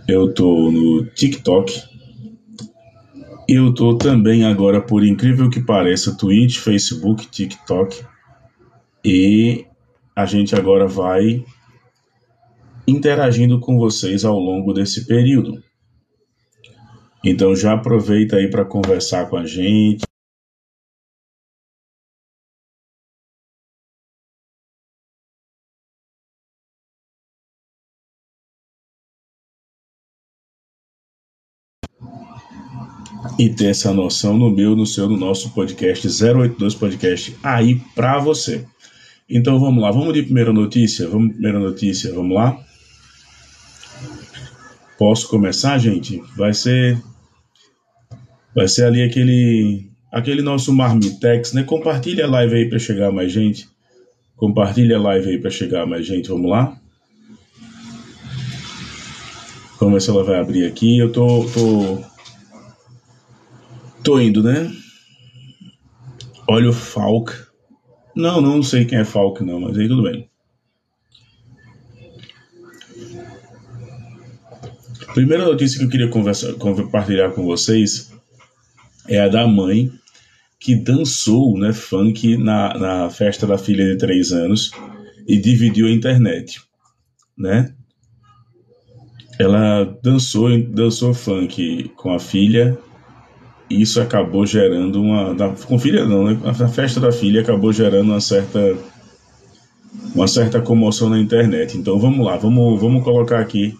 eu tô no TikTok, eu tô também agora, por incrível que pareça, Twitch, Facebook, TikTok, e a gente agora vai interagindo com vocês ao longo desse período. Então já aproveita aí para conversar com a gente. E ter essa noção no seu, no nosso podcast 082 Podcast aí para você. Então vamos lá, vamos de primeira notícia? Vamos lá? Posso começar, gente? Vai ser ali aquele nosso marmitex, né? Compartilha a live aí para chegar mais gente. Vamos lá? Vamos ver se ela vai abrir aqui. Eu tô indo, né? Olha o Falk. Não sei quem é Falk não, mas aí tudo bem. Primeira notícia que eu queria compartilhar com vocês é a da mãe que dançou, né, funk na festa da filha de 3 anos e dividiu a internet, né? Ela dançou funk com a filha e isso acabou gerando com filha não, né? A festa da filha acabou gerando uma certa comoção na internet. Então vamos lá, vamos colocar aqui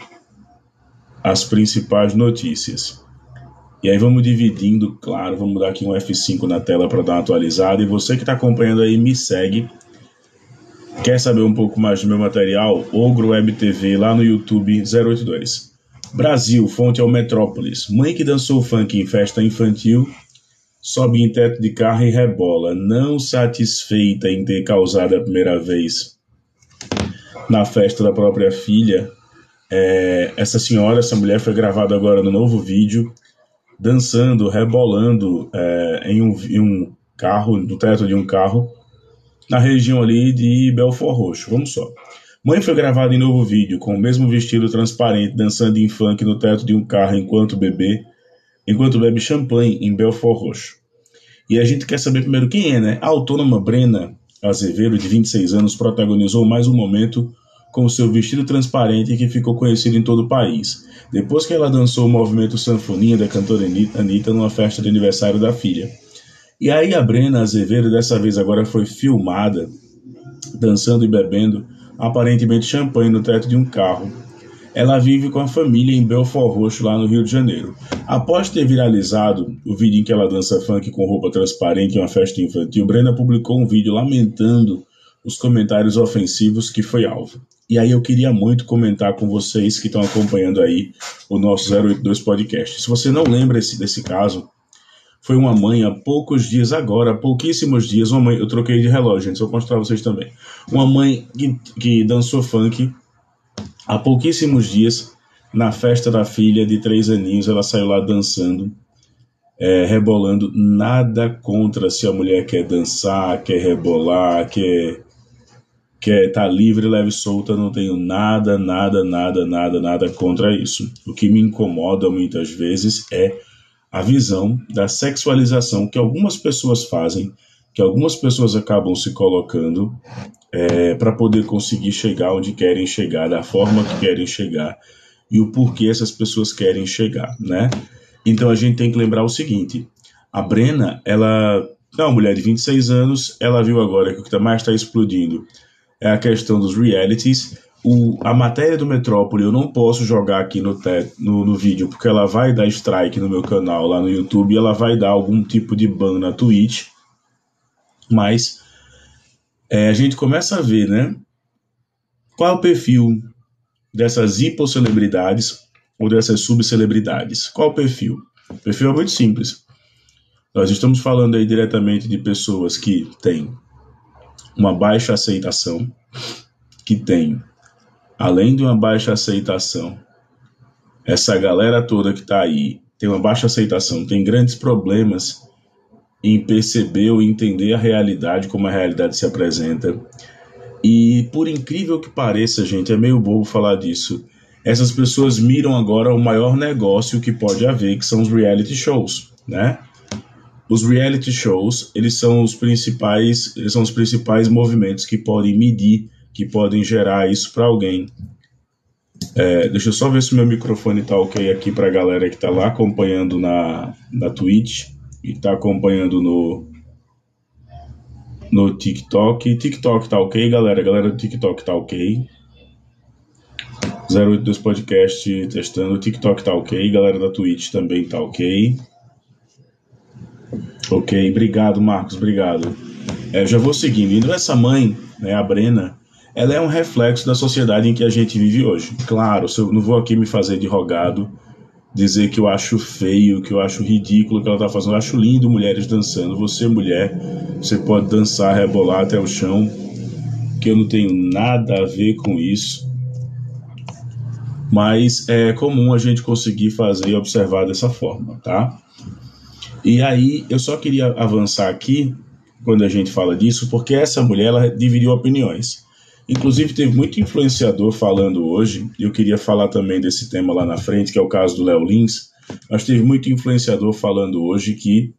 as principais notícias. E aí vamos dividindo, claro, vamos dar aqui um F5 na tela para dar uma atualizada. E você que está acompanhando aí, me segue. Quer saber um pouco mais do meu material? Ogro Web TV lá no YouTube 082. Brasil, fonte é o Metrópolis. Mãe que dançou funk em festa infantil sobe em teto de carro e rebola. Não satisfeita em ter causado a primeira vez na festa da própria filha, essa mulher foi gravada agora no novo vídeo, dançando, rebolando em um carro, no teto de um carro, na região ali de Belford Roxo. Vamos só. Mãe foi gravada em novo vídeo, com o mesmo vestido transparente, dançando em funk no teto de um carro enquanto bebe champanhe em Belford Roxo. E a gente quer saber primeiro quem é, né? A autônoma Brena Azevedo, de 26 anos, protagonizou mais um momento com seu vestido transparente que ficou conhecido em todo o país, depois que ela dançou o movimento sanfoninha da cantora Anitta numa festa de aniversário da filha. E aí a Brena Azevedo, dessa vez agora, foi filmada dançando e bebendo, aparentemente champanhe no teto de um carro. Ela vive com a família em Belford Roxo, lá no Rio de Janeiro. Após ter viralizado o vídeo em que ela dança funk com roupa transparente em uma festa infantil, Brena publicou um vídeo lamentando os comentários ofensivos que foi alvo. E aí eu queria muito comentar com vocês que estão acompanhando aí o nosso 082 Podcast. Se você não lembra desse caso, foi uma mãe há pouquíssimos dias, uma mãe, eu troquei de relógio, gente, vou mostrar pra vocês também. Uma mãe que dançou funk há pouquíssimos dias na festa da filha de 3 aninhos, ela saiu lá dançando, rebolando. Nada contra se a mulher quer dançar, quer rebolar, quer tá livre, leve e solta, não tenho nada contra isso. O que me incomoda muitas vezes é a visão da sexualização que algumas pessoas fazem, que algumas pessoas acabam se colocando para poder conseguir chegar onde querem chegar, da forma que querem chegar e o porquê essas pessoas querem chegar, né? Então a gente tem que lembrar o seguinte: a Brena, ela é uma mulher de 26 anos, ela viu agora que o que mais está explodindo é a questão dos realities. A matéria do Metrópole eu não posso jogar aqui no vídeo, porque ela vai dar strike no meu canal lá no YouTube, ela vai dar algum tipo de ban na Twitch, mas a gente começa a ver, né? Qual é o perfil dessas hiposcelebridades ou dessas subcelebridades? Qual é o perfil? O perfil é muito simples. Nós estamos falando aí diretamente de pessoas que têm uma baixa aceitação, que tem, além de uma baixa aceitação, essa galera toda que está aí tem uma baixa aceitação, tem grandes problemas em perceber ou entender a realidade, como a realidade se apresenta. E por incrível que pareça, gente, é meio bobo falar disso, essas pessoas miram agora o maior negócio que pode haver, que são os reality shows, né? Os reality shows, eles são os principais movimentos que podem medir, que podem gerar isso para alguém. Deixa eu só ver se o meu microfone tá ok aqui para a galera que tá lá acompanhando na Twitch e tá acompanhando no TikTok. TikTok tá ok, galera? Galera do TikTok tá ok. 082 Podcast testando. O TikTok tá ok. Galera da Twitch também tá ok. Ok, obrigado, Marcos, obrigado. Já vou seguindo. Indo essa mãe, né, a Brena, ela é um reflexo da sociedade em que a gente vive hoje. Claro, eu não vou aqui me fazer de rogado, dizer que eu acho feio, que eu acho ridículo o que ela tá fazendo. Eu acho lindo mulheres dançando. Você, mulher, você pode dançar, rebolar até o chão, que eu não tenho nada a ver com isso. Mas é comum a gente conseguir fazer e observar dessa forma, tá? E aí, eu só queria avançar aqui, quando a gente fala disso, porque essa mulher, ela dividiu opiniões. Inclusive, teve muito influenciador falando hoje, e eu queria falar também desse tema lá na frente, que é o caso do Léo Lins, mas teve muito influenciador falando hoje que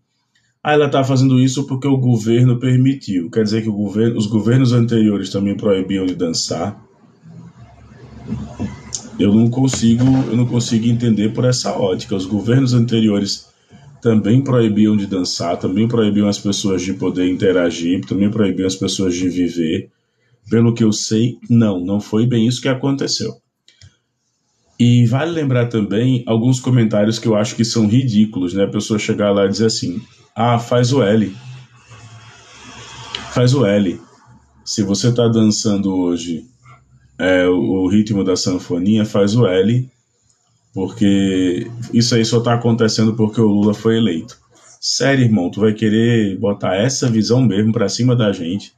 ela está fazendo isso porque o governo permitiu. Quer dizer que os governos anteriores também proibiam de dançar. Eu não consigo entender por essa ótica. Os governos anteriores também proibiam de dançar, também proibiam as pessoas de poder interagir, também proibiam as pessoas de viver. Pelo que eu sei, não foi bem isso que aconteceu. E vale lembrar também alguns comentários que eu acho que são ridículos, né? A pessoa chegar lá e dizer assim, faz o L. Faz o L. Se você tá dançando hoje o ritmo da sanfoninha, faz o L, porque isso aí só tá acontecendo porque o Lula foi eleito. Sério, irmão, tu vai querer botar essa visão mesmo pra cima da gente,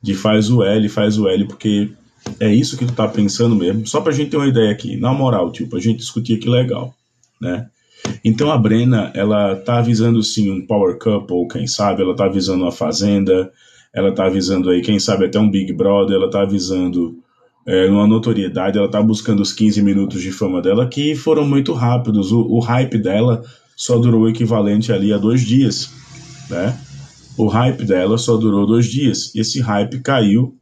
de faz o L, porque é isso que tu tá pensando mesmo? Só pra gente ter uma ideia aqui, na moral, pra gente discutir aqui legal, né? Então a Brena, ela tá avisando sim um power couple, quem sabe, ela tá avisando uma fazenda, ela tá avisando aí, quem sabe até um Big Brother, ela tá avisando uma notoriedade, ela tá buscando os 15 minutos de fama dela, que foram muito rápidos. O hype dela só durou o equivalente ali a 2 dias, né? O hype dela só durou 2 dias. Esse hype caiu,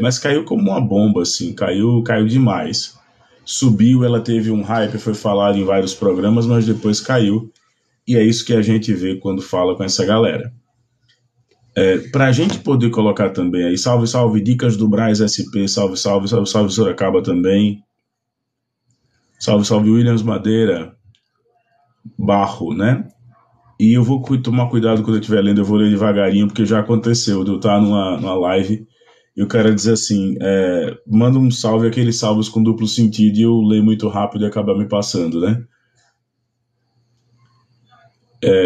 mas caiu como uma bomba, assim, caiu demais. Subiu, ela teve um hype, foi falado em vários programas, mas depois caiu. E é isso que a gente vê quando fala com essa galera. Para a gente poder colocar também aí, salve, salve, dicas do Braz SP, salve, salve, salve, salve, Sorocaba também. Salve, salve, Williams Madeira, Barro, né? E eu vou tomar cuidado quando eu estiver lendo, eu vou ler devagarinho, porque já aconteceu, eu estar numa live e o cara diz assim, manda um salve, aqueles salvos com duplo sentido, e eu leio muito rápido e acaba me passando, né?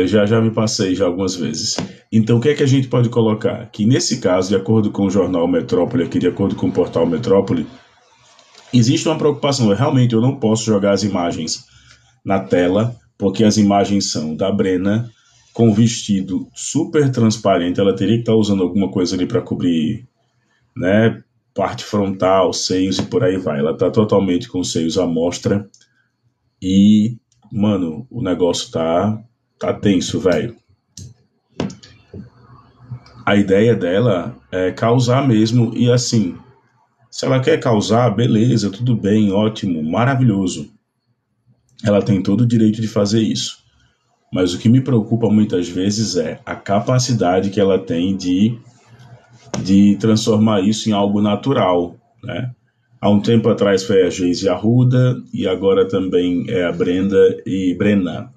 Já me passei já algumas vezes. Então, o que é que a gente pode colocar? Que nesse caso, de acordo com o jornal Metrópole, aqui de acordo com o portal Metrópole, existe uma preocupação. Realmente, eu não posso jogar as imagens na tela, porque as imagens são da Brena com vestido super transparente. Ela teria que estar usando alguma coisa ali para cobrir, né, parte frontal, seios e por aí vai. Ela está totalmente com os seios à mostra e, mano, o negócio tá tenso, velho. A ideia dela é causar mesmo, e assim, se ela quer causar, beleza, tudo bem, ótimo, maravilhoso. Ela tem todo o direito de fazer isso. Mas o que me preocupa muitas vezes é a capacidade que ela tem de transformar isso em algo natural, né? Há um tempo atrás foi a Geise Arruda, e agora também é a Brenda e Brena.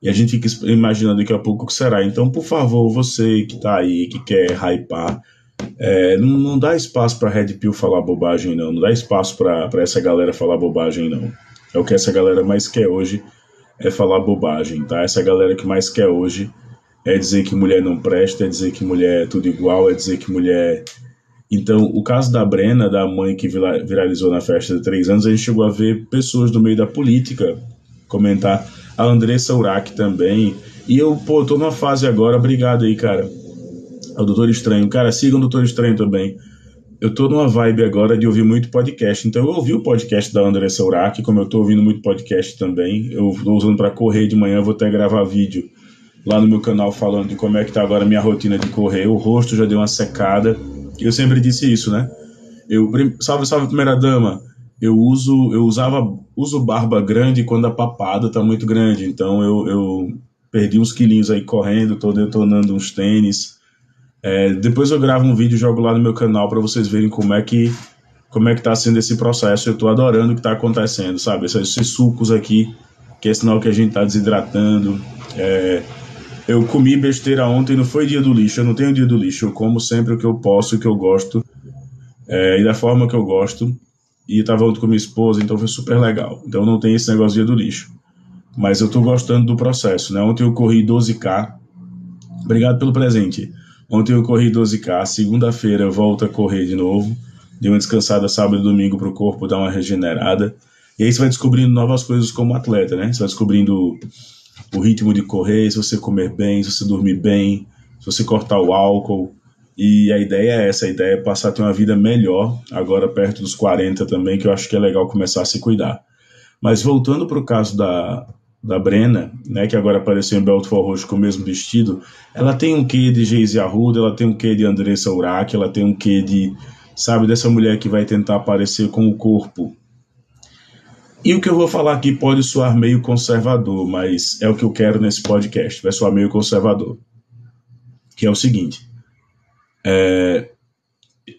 E a gente fica imaginando daqui a pouco o que será. Então, por favor, você que tá aí, que quer hypar, não dá espaço pra Red Pill falar bobagem, não. Não dá espaço pra essa galera falar bobagem, não. É o que essa galera mais quer hoje, é falar bobagem, tá? Essa galera que mais quer hoje é dizer que mulher não presta, é dizer que mulher é tudo igual, é dizer que mulher... Então, o caso da Brena, da mãe que viralizou na festa de 3 anos, a gente chegou a ver pessoas do meio da política comentar, a Andressa Urach também, e eu, tô numa fase agora, obrigado aí, cara, ao Doutor Estranho, cara, sigam o Doutor Estranho também, eu tô numa vibe agora de ouvir muito podcast. Então eu ouvi o podcast da Andressa Urach, como eu tô ouvindo muito podcast também. Eu tô usando para correr de manhã, vou até gravar vídeo lá no meu canal falando de como é que tá agora a minha rotina de correr. O rosto já deu uma secada. Eu sempre disse isso, né? Salve, primeira dama. Uso barba grande quando a papada tá muito grande. Então eu perdi uns quilinhos aí correndo, tô detonando uns tênis. Depois eu gravo um vídeo e jogo lá no meu canal para vocês verem como é que tá sendo esse processo. Eu tô adorando o que tá acontecendo, sabe? Esses sucos aqui, que é sinal que a gente tá desidratando. Eu comi besteira ontem, não foi dia do lixo, eu não tenho dia do lixo. Eu como sempre o que eu posso, o que eu gosto, e da forma que eu gosto. E eu tava junto com minha esposa, então foi super legal. Então não tem esse negócio de dia do lixo. Mas eu tô gostando do processo, né? Ontem eu corri 12K. Obrigado pelo presente. Ontem eu corri 12K, segunda-feira eu volto a correr de novo. Dei uma descansada sábado e domingo para o corpo dar uma regenerada. E aí você vai descobrindo novas coisas como atleta, né? Você vai descobrindo o ritmo de correr, se você comer bem, se você dormir bem, se você cortar o álcool. E a ideia é essa, a ideia é passar a ter uma vida melhor, agora perto dos 40 também, que eu acho que é legal começar a se cuidar. Mas voltando para o caso da Brenna, né, que agora apareceu em Belfort Roxo com o mesmo vestido, ela tem um quê de Geise Arruda, ela tem um quê de Andressa Urach, ela tem um quê de, sabe, dessa mulher que vai tentar aparecer com o corpo. E o que eu vou falar aqui pode soar meio conservador, mas é o que eu quero nesse podcast, vai soar meio conservador. Que é o seguinte,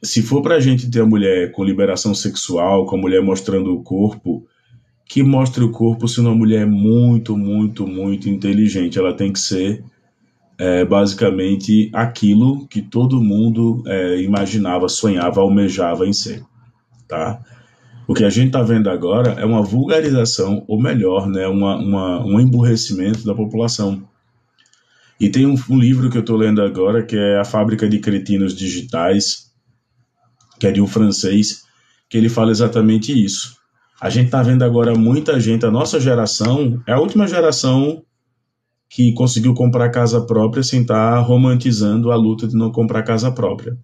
se for pra gente ter a mulher com liberação sexual, com a mulher mostrando o corpo, que mostre o corpo se uma mulher é muito, muito, muito inteligente. Ela tem que ser basicamente aquilo que todo mundo imaginava, sonhava, almejava em ser, tá? O que a gente está vendo agora é uma vulgarização, ou melhor, né, um emburrecimento da população. E tem um livro que eu estou lendo agora, que é A Fábrica de Cretinos Digitais, que é de um francês, que ele fala exatamente isso. A gente está vendo agora muita gente, a nossa geração é a última geração que conseguiu comprar casa própria sem estar romantizando a luta de não comprar casa própria.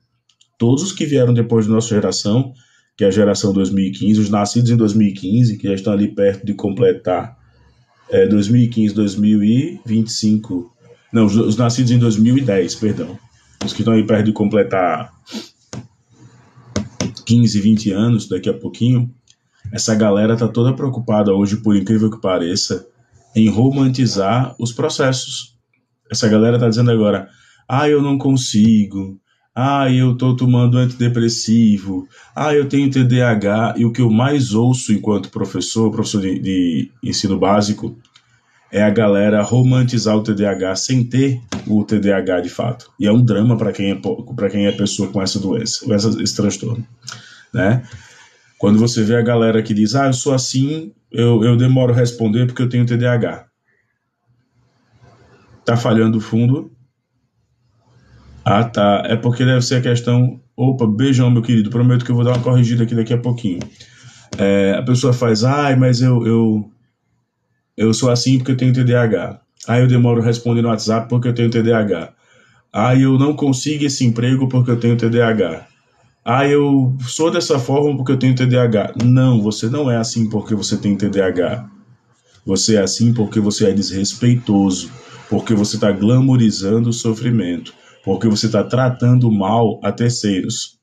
Todos os que vieram depois da nossa geração, que é a geração 2015, os nascidos em 2015, que já estão ali perto de completar 2015, 2025... Não, os nascidos em 2010, perdão. Os que estão aí perto de completar 15, 20 anos, daqui a pouquinho, essa galera está toda preocupada hoje, por incrível que pareça, em romantizar os processos. Essa galera está dizendo agora, eu não consigo, eu estou tomando antidepressivo, eu tenho TDAH, e o que eu mais ouço enquanto professor de ensino básico, é a galera romantizar o TDAH sem ter o TDAH de fato. E é um drama para quem é pessoa com essa doença, com esse transtorno, né? Quando você vê a galera que diz, eu sou assim, eu demoro a responder porque eu tenho TDAH. Tá falhando o fundo? Tá. É porque deve ser a questão... Opa, beijão, meu querido. Prometo que eu vou dar uma corrigida aqui daqui a pouquinho. A pessoa faz, mas eu sou assim porque eu tenho TDAH. Eu demoro a responder no WhatsApp porque eu tenho TDAH. Eu não consigo esse emprego porque eu tenho TDAH. Eu sou dessa forma porque eu tenho TDAH. Não, você não é assim porque você tem TDAH. Você é assim porque você é desrespeitoso, porque você está glamorizando o sofrimento, porque você está tratando mal a terceiros.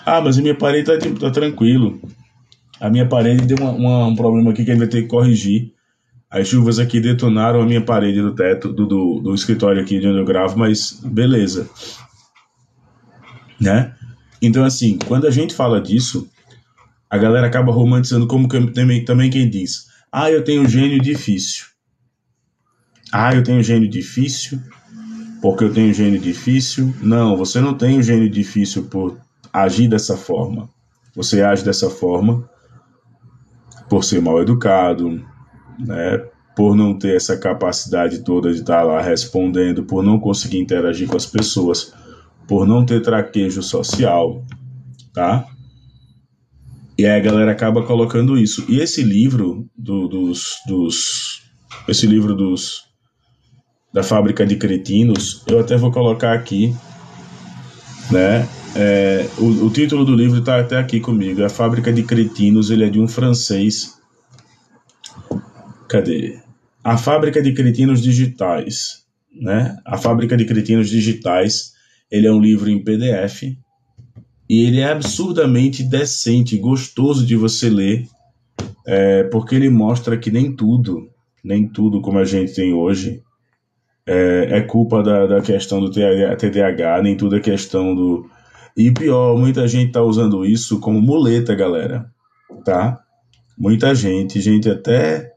Mas a minha parede tá tranquilo. A minha parede deu um problema aqui que a gente vai ter que corrigir. As chuvas aqui detonaram a minha parede do teto, do escritório aqui de onde eu gravo, mas beleza. Né? Então, assim, quando a gente fala disso, a galera acaba romantizando como que também quem diz, eu tenho gênio difícil. Eu tenho gênio difícil porque eu tenho gênio difícil. Não, você não tem um gênio difícil por agir dessa forma. Você age dessa forma por ser mal educado, né? Por não ter essa capacidade toda de estar lá respondendo, por não conseguir interagir com as pessoas, por não ter traquejo social, tá? E aí a galera acaba colocando isso. E esse livro da Fábrica de Cretinos, eu até vou colocar aqui né? O título do livro está até aqui comigo, A Fábrica de Cretinos. Ele é de um francês. Cadê? A Fábrica de Cretinos Digitais, né? A Fábrica de Cretinos Digitais. Ele é um livro em PDF e ele é absurdamente decente, gostoso de você ler, porque ele mostra que nem tudo como a gente tem hoje é culpa da questão do TDAH, nem tudo é questão do... E pior, muita gente tá usando isso como muleta, galera, tá? Muita gente até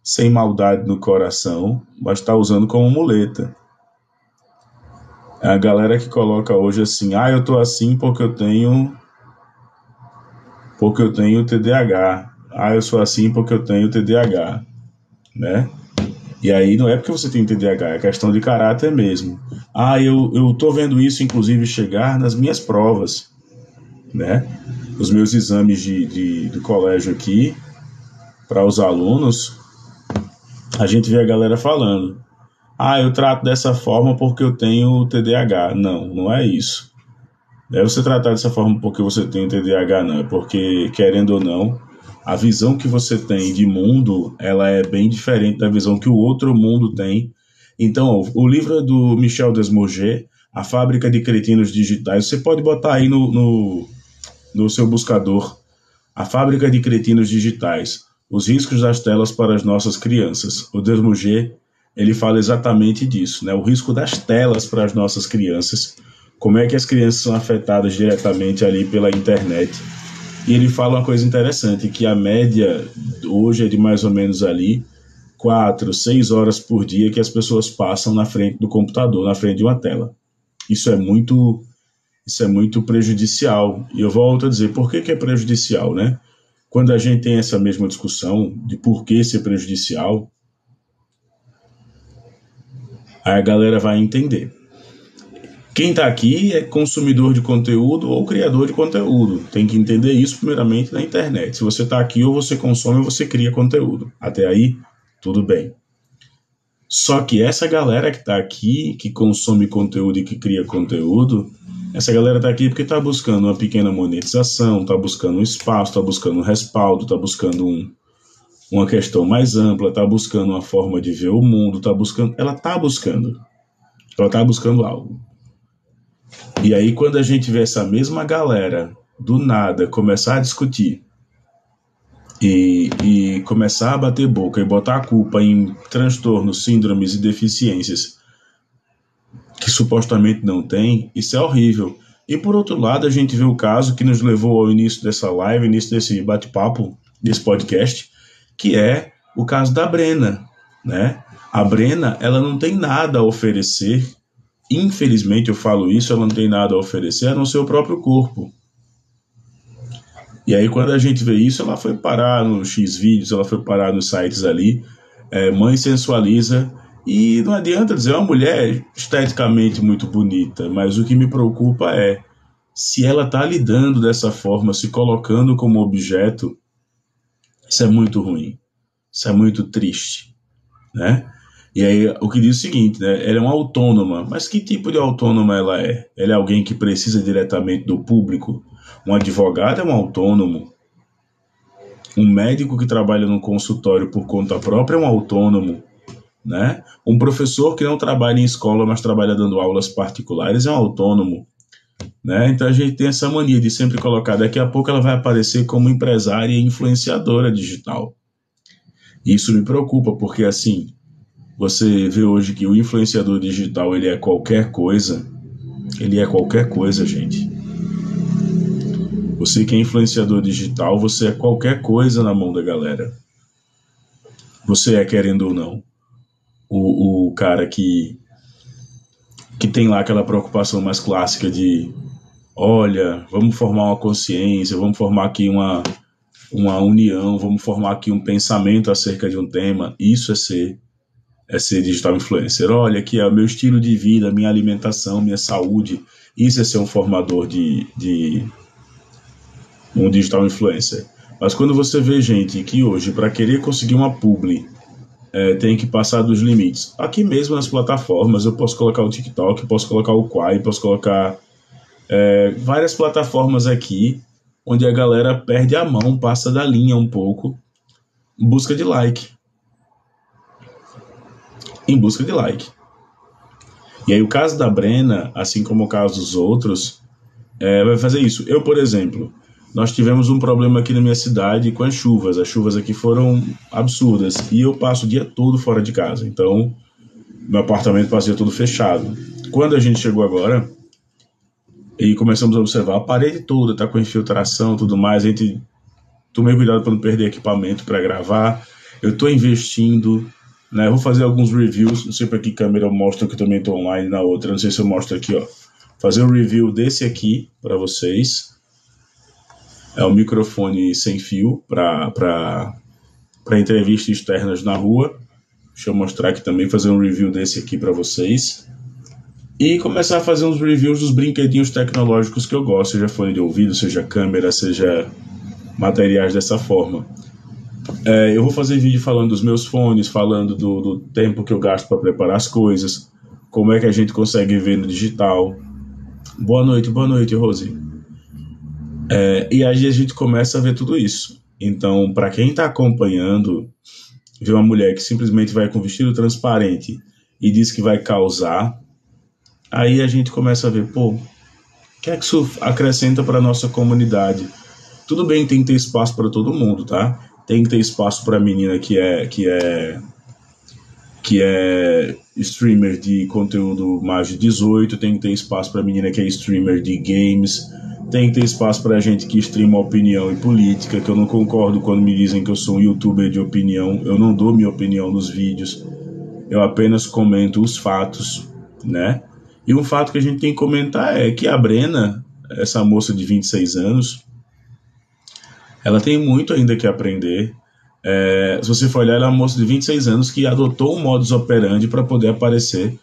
sem maldade no coração, mas tá usando como muleta. É a galera que coloca hoje assim, eu tô assim porque eu tenho TDAH. Eu sou assim porque eu tenho TDAH, né? E aí não é porque você tem TDAH, é questão de caráter mesmo. Eu tô vendo isso, inclusive, chegar nas minhas provas, né? Os meus exames do colégio aqui, para os alunos, a gente vê a galera falando: eu trato dessa forma porque eu tenho TDAH. Não é isso. Não é você tratar dessa forma porque você tem TDAH, não. É porque, querendo ou não, a visão que você tem de mundo, ela é bem diferente da visão que o outro mundo tem. Então, o livro é do Michel Desmourget, A Fábrica de Cretinos Digitais. Você pode botar aí no seu buscador, A Fábrica de Cretinos Digitais, os riscos das telas para as nossas crianças. O Desmourget, ele fala exatamente disso, né? O risco das telas para as nossas crianças, como é que as crianças são afetadas diretamente ali pela internet. E ele fala uma coisa interessante, que a média hoje é de mais ou menos ali 4, 6 horas por dia que as pessoas passam na frente do computador, na frente de uma tela. Isso é muito prejudicial. E eu volto a dizer, por que é prejudicial, né? Quando a gente tem essa mesma discussão de por que ser prejudicial, aí a galera vai entender. Quem está aqui é consumidor de conteúdo ou criador de conteúdo. Tem que entender isso primeiramente na internet. Se você está aqui, ou você consome ou você cria conteúdo. Até aí, tudo bem. Só que essa galera que está aqui, que consome conteúdo e que cria conteúdo, essa galera está aqui porque está buscando uma pequena monetização, está buscando um espaço, está buscando um respaldo, está buscando uma questão mais ampla, está buscando uma forma de ver o mundo, ela está buscando algo. E aí, quando a gente vê essa mesma galera, do nada, começar a discutir e começar a bater boca e botar a culpa em transtornos, síndromes e deficiências que supostamente não tem, isso é horrível. E por outro lado, a gente vê o caso que nos levou ao início dessa live, início desse bate-papo, desse podcast, que é o caso da Brena, né? A Brena, ela não tem nada a oferecer. Infelizmente, eu falo isso, ela não tem nada a oferecer a não ser o próprio corpo. E aí, quando a gente vê isso, ela foi parar no Xvideos, ela foi parar nos sites ali, mãe sensualiza, e não adianta dizer, uma mulher esteticamente muito bonita, mas o que me preocupa é se ela está lidando dessa forma, se colocando como objeto. Isso é muito ruim, isso é muito triste, né? E aí, o que diz o seguinte, né? Ela é uma autônoma, mas que tipo de autônoma ela é? Ela é alguém que precisa diretamente do público? Um advogado é um autônomo. Um médico que trabalha num consultório por conta própria é um autônomo, né? Um professor que não trabalha em escola, mas trabalha dando aulas particulares é um autônomo, né? Então a gente tem essa mania de sempre colocar, daqui a pouco ela vai aparecer como empresária e influenciadora digital. Isso me preocupa, porque assim, você vê hoje que o influenciador digital, ele é qualquer coisa, gente. Você que é influenciador digital, você é qualquer coisa na mão da galera. Você é, querendo ou não, o cara que tem lá aquela preocupação mais clássica de, olha, vamos formar uma consciência, vamos formar aqui uma união, vamos formar aqui um pensamento acerca de um tema. Isso é ser digital influencer. Olha, aqui é o meu estilo de vida, minha alimentação, minha saúde. Isso é ser um formador de um digital influencer. Mas quando você vê gente que hoje, para querer conseguir uma publi, tem que passar dos limites. Aqui mesmo nas plataformas, eu posso colocar o TikTok, posso colocar o Quai, posso colocar Várias plataformas aqui onde a galera perde a mão, passa da linha um pouco, em busca de like. Em busca de like. E aí o caso da Brena, assim como o caso dos outros, vai fazer isso. Eu, por exemplo, nós tivemos um problema aqui na minha cidade com as chuvas. As chuvas aqui foram absurdas. E eu passo o dia todo fora de casa. Então, meu apartamento passa o dia todo fechado. Quando a gente chegou agora e começamos a observar, a parede toda tá com infiltração e tudo mais, a gente tomei cuidado para não perder equipamento para gravar. Eu estou investindo, né? Eu vou fazer alguns reviews, não sei para que câmera eu mostro, que eu também estou online na outra, não sei se eu mostro aqui, ó. Fazer um review desse aqui para vocês. É um microfone sem fio para entrevistas externas na rua. Deixa eu mostrar aqui também, fazer um review desse aqui para vocês. E começar a fazer uns reviews dos brinquedinhos tecnológicos que eu gosto, seja fone de ouvido, seja câmera, seja materiais dessa forma. Eu vou fazer vídeo falando dos meus fones, falando do tempo que eu gasto para preparar as coisas, como é que a gente consegue ver no digital. Boa noite, Rose. E aí a gente começa a ver tudo isso. Então, para quem está acompanhando, ver uma mulher que simplesmente vai com vestido transparente e diz que vai causar, aí a gente começa a ver, o que é que isso acrescenta para a nossa comunidade? Tudo bem, tem que ter espaço para todo mundo, tá? Tem que ter espaço para a menina que é streamer de conteúdo mais de 18, tem que ter espaço para a menina que é streamer de games, tem que ter espaço para a gente que streama opinião e política, que eu não concordo quando me dizem que eu sou um youtuber de opinião. Eu não dou minha opinião nos vídeos, eu apenas comento os fatos, né? E um fato que a gente tem que comentar é que a Brena, essa moça de 26 anos, ela tem muito ainda que aprender. Se você for olhar, ela é uma moça de 26 anos que adotou um modus operandi para poder aparecer.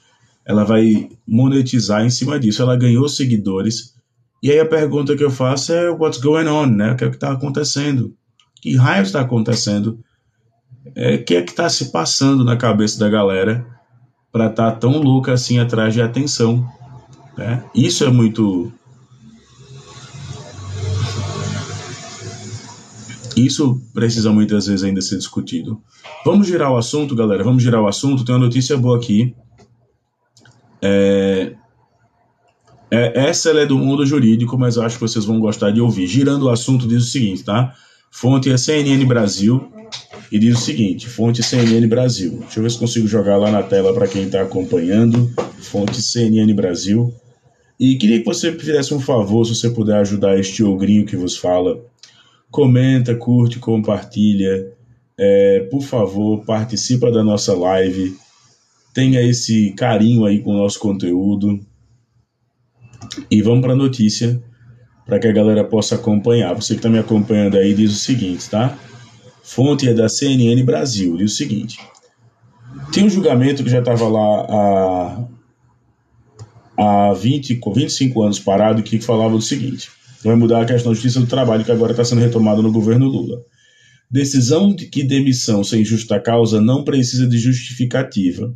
Ela vai monetizar em cima disso. Ela ganhou seguidores. E aí a pergunta que eu faço é what's going on, né? O que é que está acontecendo? Que raio está acontecendo? O que é que está se passando na cabeça da galera para estar tão louca assim atrás de atenção, né? Isso é muito... Isso precisa muitas vezes ainda ser discutido. Vamos girar o assunto, galera. Vamos girar o assunto. Tem uma notícia boa aqui. Essa ela é do mundo jurídico, mas eu acho que vocês vão gostar de ouvir. Girando o assunto diz o seguinte, tá? Fonte é CNN Brasil e diz o seguinte, fonte CNN Brasil. Deixa eu ver se consigo jogar lá na tela para quem está acompanhando. Fonte CNN Brasil. E queria que você fizesse um favor, se você puder ajudar este ogrinho que vos fala. Comenta, curte, compartilha. Por favor, participa da nossa live. Tenha esse carinho aí com o nosso conteúdo. E vamos para a notícia, para que a galera possa acompanhar. Você que está me acompanhando aí diz o seguinte, tá? Fonte é da CNN Brasil. Diz o seguinte. Tem um julgamento que já estava lá há 25 anos parado, que falava do seguinte. Vai mudar a questão da justiça do trabalho, que agora está sendo retomada no governo Lula. Decisão de que demissão sem justa causa não precisa de justificativa.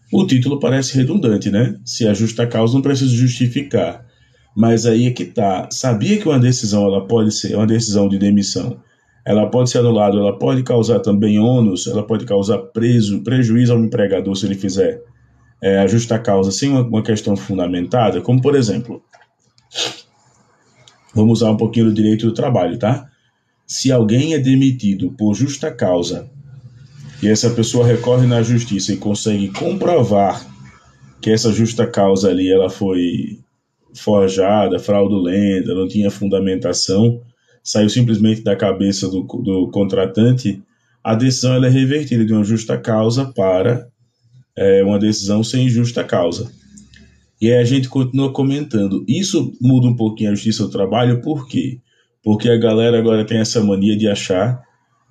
O título parece redundante, né? Se a justa causa não precisa justificar. Mas aí é que tá. Sabia que uma decisão, ela pode ser uma decisão de demissão, ela pode ser anulada, ela pode causar também ônus, ela pode causar prejuízo ao empregador se ele fizer a justa causa sem uma questão fundamentada, como por exemplo, vamos usar um pouquinho do direito do trabalho, tá? Se alguém é demitido por justa causa e essa pessoa recorre na justiça e consegue comprovar que essa justa causa ali ela foi forjada, fraudulenta, não tinha fundamentação, saiu simplesmente da cabeça do contratante, a decisão ela é revertida de uma justa causa para uma decisão sem justa causa. E aí a gente continua comentando. Isso muda um pouquinho a justiça do trabalho, por quê? Porque a galera agora tem essa mania de achar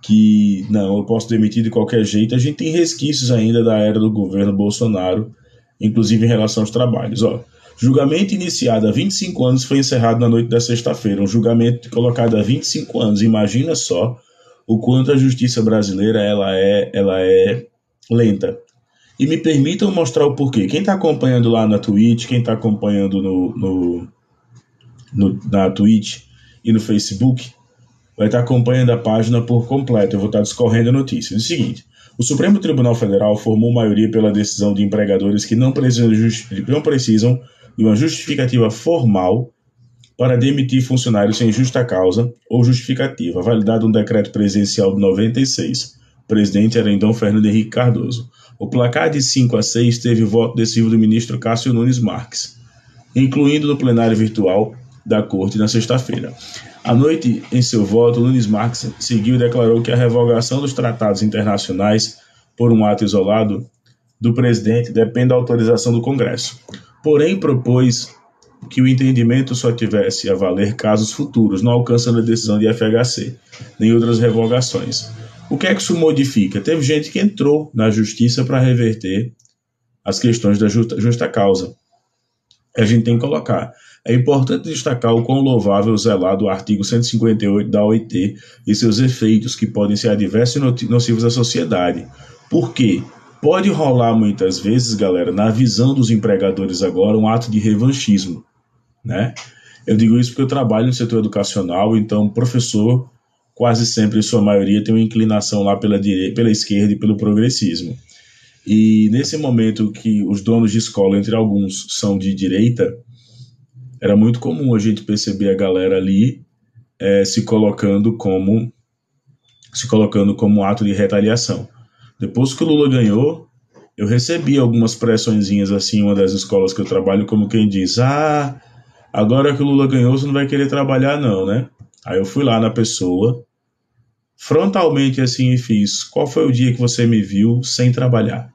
que, não, eu posso demitir de qualquer jeito. A gente tem resquícios ainda da era do governo Bolsonaro, inclusive em relação aos trabalhos. Julgamento iniciado há 25 anos foi encerrado na noite da sexta-feira. Um julgamento colocado há 25 anos. Imagina só o quanto a justiça brasileira ela é lenta. E me permitam mostrar o porquê. Quem está acompanhando lá na Twitch, quem está acompanhando na Twitch e no Facebook, vai estar acompanhando a página por completo. Eu vou estar discorrendo a notícia. É o seguinte: o Supremo Tribunal Federal formou maioria pela decisão de empregadores que não precisam de uma justificativa formal para demitir funcionários sem justa causa ou justificativa, validado um decreto presidencial de 96. O presidente era então Fernando Henrique Cardoso. O placar de 5-6 teve voto decisivo do ministro Cássio Nunes Marques, incluindo no plenário virtual da Corte na sexta-feira. À noite, em seu voto, Nunes Marques seguiu e declarou que a revogação dos tratados internacionais por um ato isolado do presidente depende da autorização do Congresso. Porém, propôs que o entendimento só tivesse a valer casos futuros, não alcançando a decisão de FHC, nem outras revogações. O que é que isso modifica? Teve gente que entrou na justiça para reverter as questões da justa causa. A gente tem que colocar. É importante destacar o quão louvável zelado o artigo 158 da OIT e seus efeitos, que podem ser adversos e nocivos à sociedade. Por quê? Pode rolar muitas vezes, galera, na visão dos empregadores agora, um ato de revanchismo, né? Eu digo isso porque eu trabalho no setor educacional, então professor, quase sempre, em sua maioria, tem uma inclinação lá pela esquerda e pelo progressismo. E nesse momento que os donos de escola, entre alguns, são de direita, era muito comum a gente perceber a galera ali se colocando como ato de retaliação. Depois que o Lula ganhou, eu recebi algumas pressõezinhas assim em uma das escolas que eu trabalho, como quem diz: agora que o Lula ganhou, você não vai querer trabalhar não, né? Aí eu fui lá na pessoa, frontalmente assim, e fiz: qual foi o dia que você me viu sem trabalhar?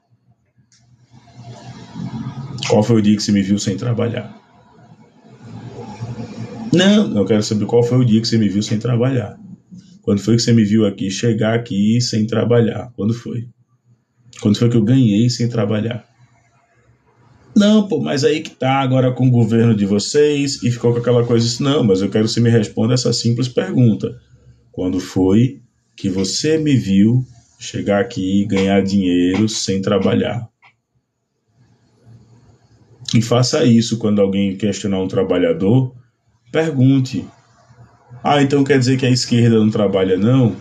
Qual foi o dia que você me viu sem trabalhar? Não, eu quero saber qual foi o dia que você me viu sem trabalhar. Quando foi que você me viu aqui, chegar aqui sem trabalhar? Quando foi? Quando foi que eu ganhei sem trabalhar? Não, pô, mas aí que tá agora com o governo de vocês, e ficou com aquela coisa assim: não, mas eu quero que você me responda essa simples pergunta. Quando foi que você me viu chegar aqui e ganhar dinheiro sem trabalhar? E faça isso quando alguém questionar um trabalhador, pergunte: então quer dizer que a esquerda não trabalha não?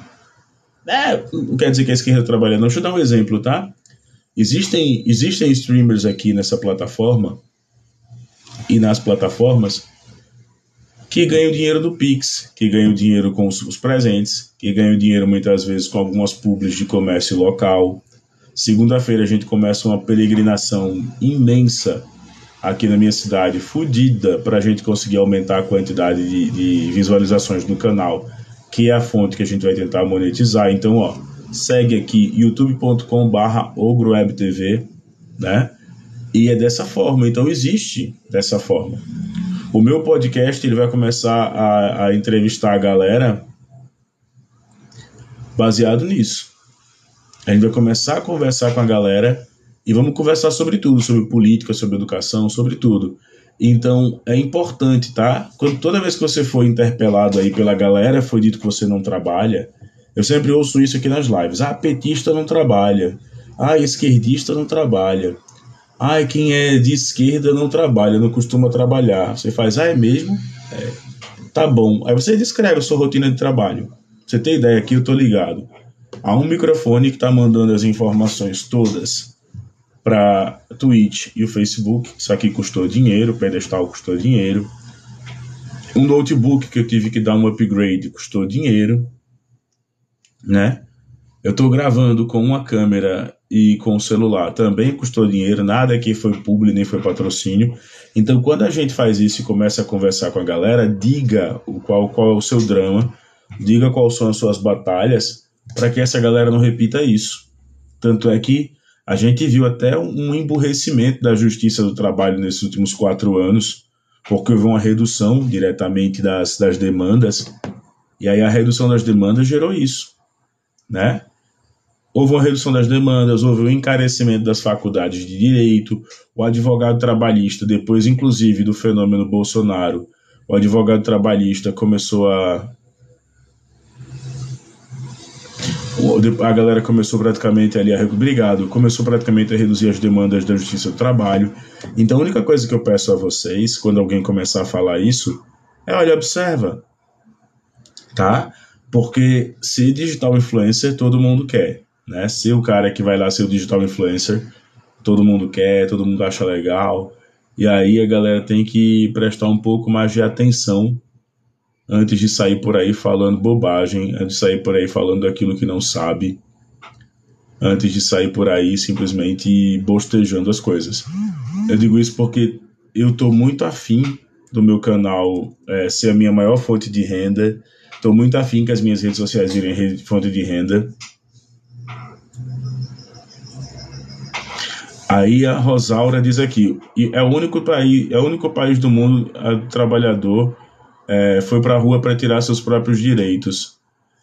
Não quer dizer que a esquerda trabalha não. Deixa eu dar um exemplo, tá? Existem streamers aqui nessa plataforma e nas plataformas que ganham dinheiro do Pix, que ganham dinheiro com os presentes, que ganham dinheiro muitas vezes com algumas publis de comércio local. Segunda-feira a gente começa uma peregrinação imensa aqui na minha cidade, fodida, para a gente conseguir aumentar a quantidade de visualizações no canal, que é a fonte que a gente vai tentar monetizar. Então, segue aqui youtube.com/ogrowebtv, né? E é dessa forma, então existe dessa forma. O meu podcast, ele vai começar a entrevistar a galera baseado nisso. A gente vai começar a conversar com a galera e vamos conversar sobre tudo, sobre política, sobre educação, sobre tudo. Então, é importante, tá? Toda vez que você for interpelado aí pela galera, foi dito que você não trabalha. Eu sempre ouço isso aqui nas lives. Petista não trabalha. Esquerdista não trabalha. Quem é de esquerda não trabalha, não costuma trabalhar. Você faz: é mesmo? Tá bom. Aí você descreve a sua rotina de trabalho. Pra você ter ideia, aqui eu tô ligado há um microfone que tá mandando as informações todas para Twitch e o Facebook. Isso aqui custou dinheiro, o pedestal custou dinheiro. Um notebook que eu tive que dar um upgrade custou dinheiro, né? Eu estou gravando com uma câmera e com o celular, também custou dinheiro, nada aqui foi publi nem foi patrocínio. Então, quando a gente faz isso e começa a conversar com a galera, diga qual é o seu drama, diga quais são as suas batalhas, para que essa galera não repita isso. Tanto é que a gente viu até um emburrecimento da Justiça do Trabalho nesses últimos 4 anos, porque houve uma redução diretamente das demandas, e aí a redução das demandas gerou isso, né? Houve uma redução das demandas, houve um encarecimento das faculdades de direito, o advogado trabalhista, depois inclusive do fenômeno Bolsonaro, o advogado trabalhista começou a galera começou praticamente ali começou praticamente a reduzir as demandas da Justiça do Trabalho. Então a única coisa que eu peço a vocês, quando alguém começar a falar isso, Olha, observa, tá? Porque ser digital influencer todo mundo quer, né? Ser o cara que vai lá ser o digital influencer, todo mundo quer, todo mundo acha legal. E aí a galera tem que prestar um pouco mais de atenção antes de sair por aí falando bobagem, antes de sair por aí falando aquilo que não sabe, antes de sair por aí simplesmente bostejando as coisas. Eu digo isso porque eu tô muito afim do meu canal ser a minha maior fonte de renda. Estou muito afim que as minhas redes sociais virem fonte de renda. Aí a Rosaura diz aqui, é o único país do mundo trabalhador foi para a rua para tirar seus próprios direitos.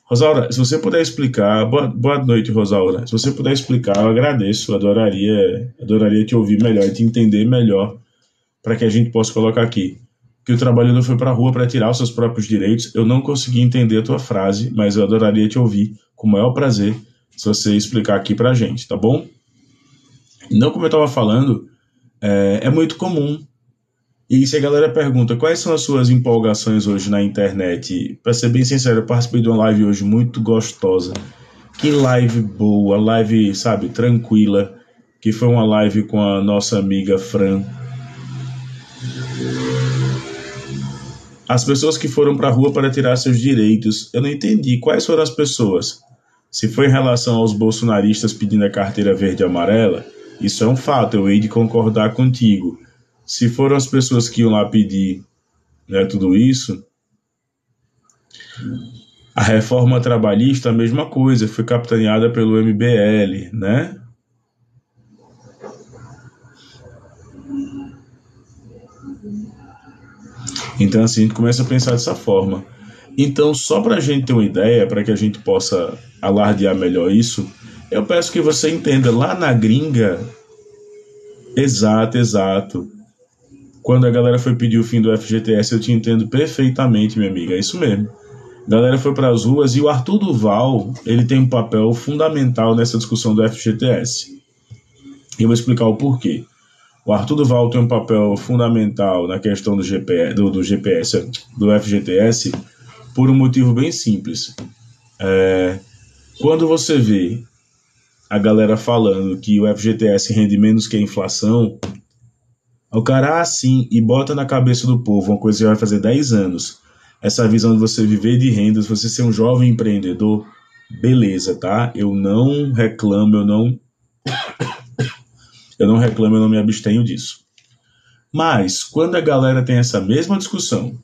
Rosaura, se você puder explicar, boa noite, Rosaura. Se você puder explicar, eu agradeço, adoraria te ouvir melhor e te entender melhor para que a gente possa colocar aqui. Que o trabalhador foi para a rua para tirar os seus próprios direitos. Eu não consegui entender a tua frase, mas eu adoraria te ouvir com o maior prazer se você explicar aqui para a gente, tá bom? Não, como eu estava falando, é muito comum. E se a galera pergunta quais são as suas empolgações hoje na internet, para ser bem sincero, eu participei de uma live hoje muito gostosa. Que live boa, live, sabe, tranquila, que foi uma live com a nossa amiga Fran. As pessoas que foram para a rua para tirar seus direitos, eu não entendi quais foram as pessoas. Se foi em relação aos bolsonaristas pedindo a carteira verde e amarela, isso é um fato, eu hei de concordar contigo. Se foram as pessoas que iam lá pedir, né, tudo isso, a reforma trabalhista, a mesma coisa, foi capitaneada pelo MBL, né? Então, assim, a gente começa a pensar dessa forma. Então, só para a gente ter uma ideia, para que a gente possa alardear melhor isso, eu peço que você entenda, lá na gringa, exato. Quando a galera foi pedir o fim do FGTS, eu te entendo perfeitamente, minha amiga, é isso mesmo. A galera foi para as ruas e o Arthur Duval, ele tem um papel fundamental nessa discussão do FGTS. E eu vou explicar o porquê. O Arthur Duval tem um papel fundamental na questão do GPS, do FGTS, por um motivo bem simples. Quando você vê a galera falando que o FGTS rende menos que a inflação, o cara assim e bota na cabeça do povo uma coisa que vai fazer 10 anos. Essa visão de você viver de rendas, você ser um jovem empreendedor, beleza, tá? Eu não reclamo, eu não me abstenho disso. Mas, quando a galera tem essa mesma discussão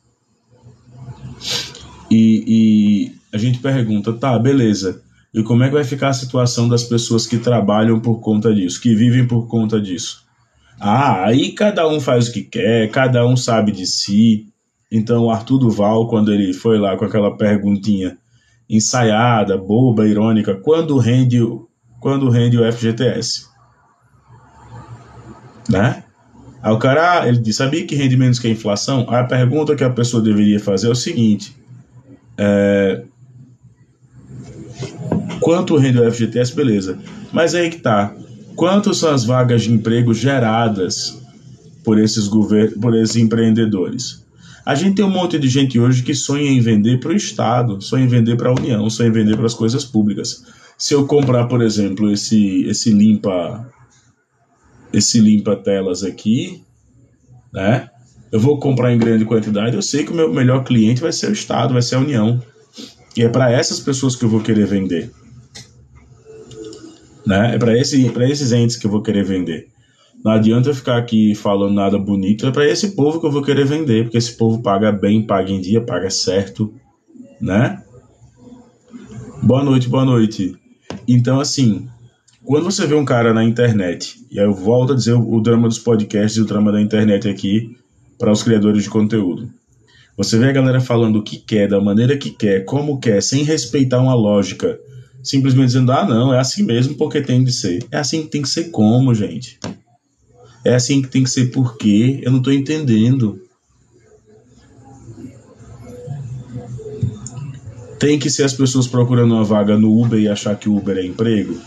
e a gente pergunta, tá, beleza, e como é que vai ficar a situação das pessoas que trabalham por conta disso, que vivem por conta disso? Aí cada um faz o que quer, cada um sabe de si. Então, o Arthur Duval, quando ele foi lá com aquela perguntinha ensaiada, boba, irônica, quando rende o FGTS? Né? Aí o cara, ele disse, sabia que rende menos que a inflação? Aí a pergunta que a pessoa deveria fazer é o seguinte, quanto rende o FGTS? Beleza, mas aí que tá, quantas são as vagas de emprego geradas por esses empreendedores? A gente tem um monte de gente hoje que sonha em vender para o Estado, sonha em vender para a União, sonha em vender para as coisas públicas. Se eu comprar, por exemplo, esse limpa-telas aqui, né? Eu vou comprar em grande quantidade, eu sei que o meu melhor cliente vai ser o Estado, vai ser a União. E é para essas pessoas que eu vou querer vender. Né? É para esses entes que eu vou querer vender. Não adianta eu ficar aqui falando nada bonito, é para esse povo que eu vou querer vender, porque esse povo paga bem, paga em dia, paga certo, né? Boa noite. Então, assim, quando você vê um cara na internet, e aí eu volto a dizer o drama dos podcasts e o drama da internet aqui para os criadores de conteúdo. Você vê a galera falando o que quer, da maneira que quer, como quer, sem respeitar uma lógica, simplesmente dizendo, não, é assim mesmo porque tem de ser. É assim que tem que ser como, gente? É assim que tem que ser por quê? Eu não estou entendendo. Tem que ser as pessoas procurando uma vaga no Uber e achar que o Uber é emprego?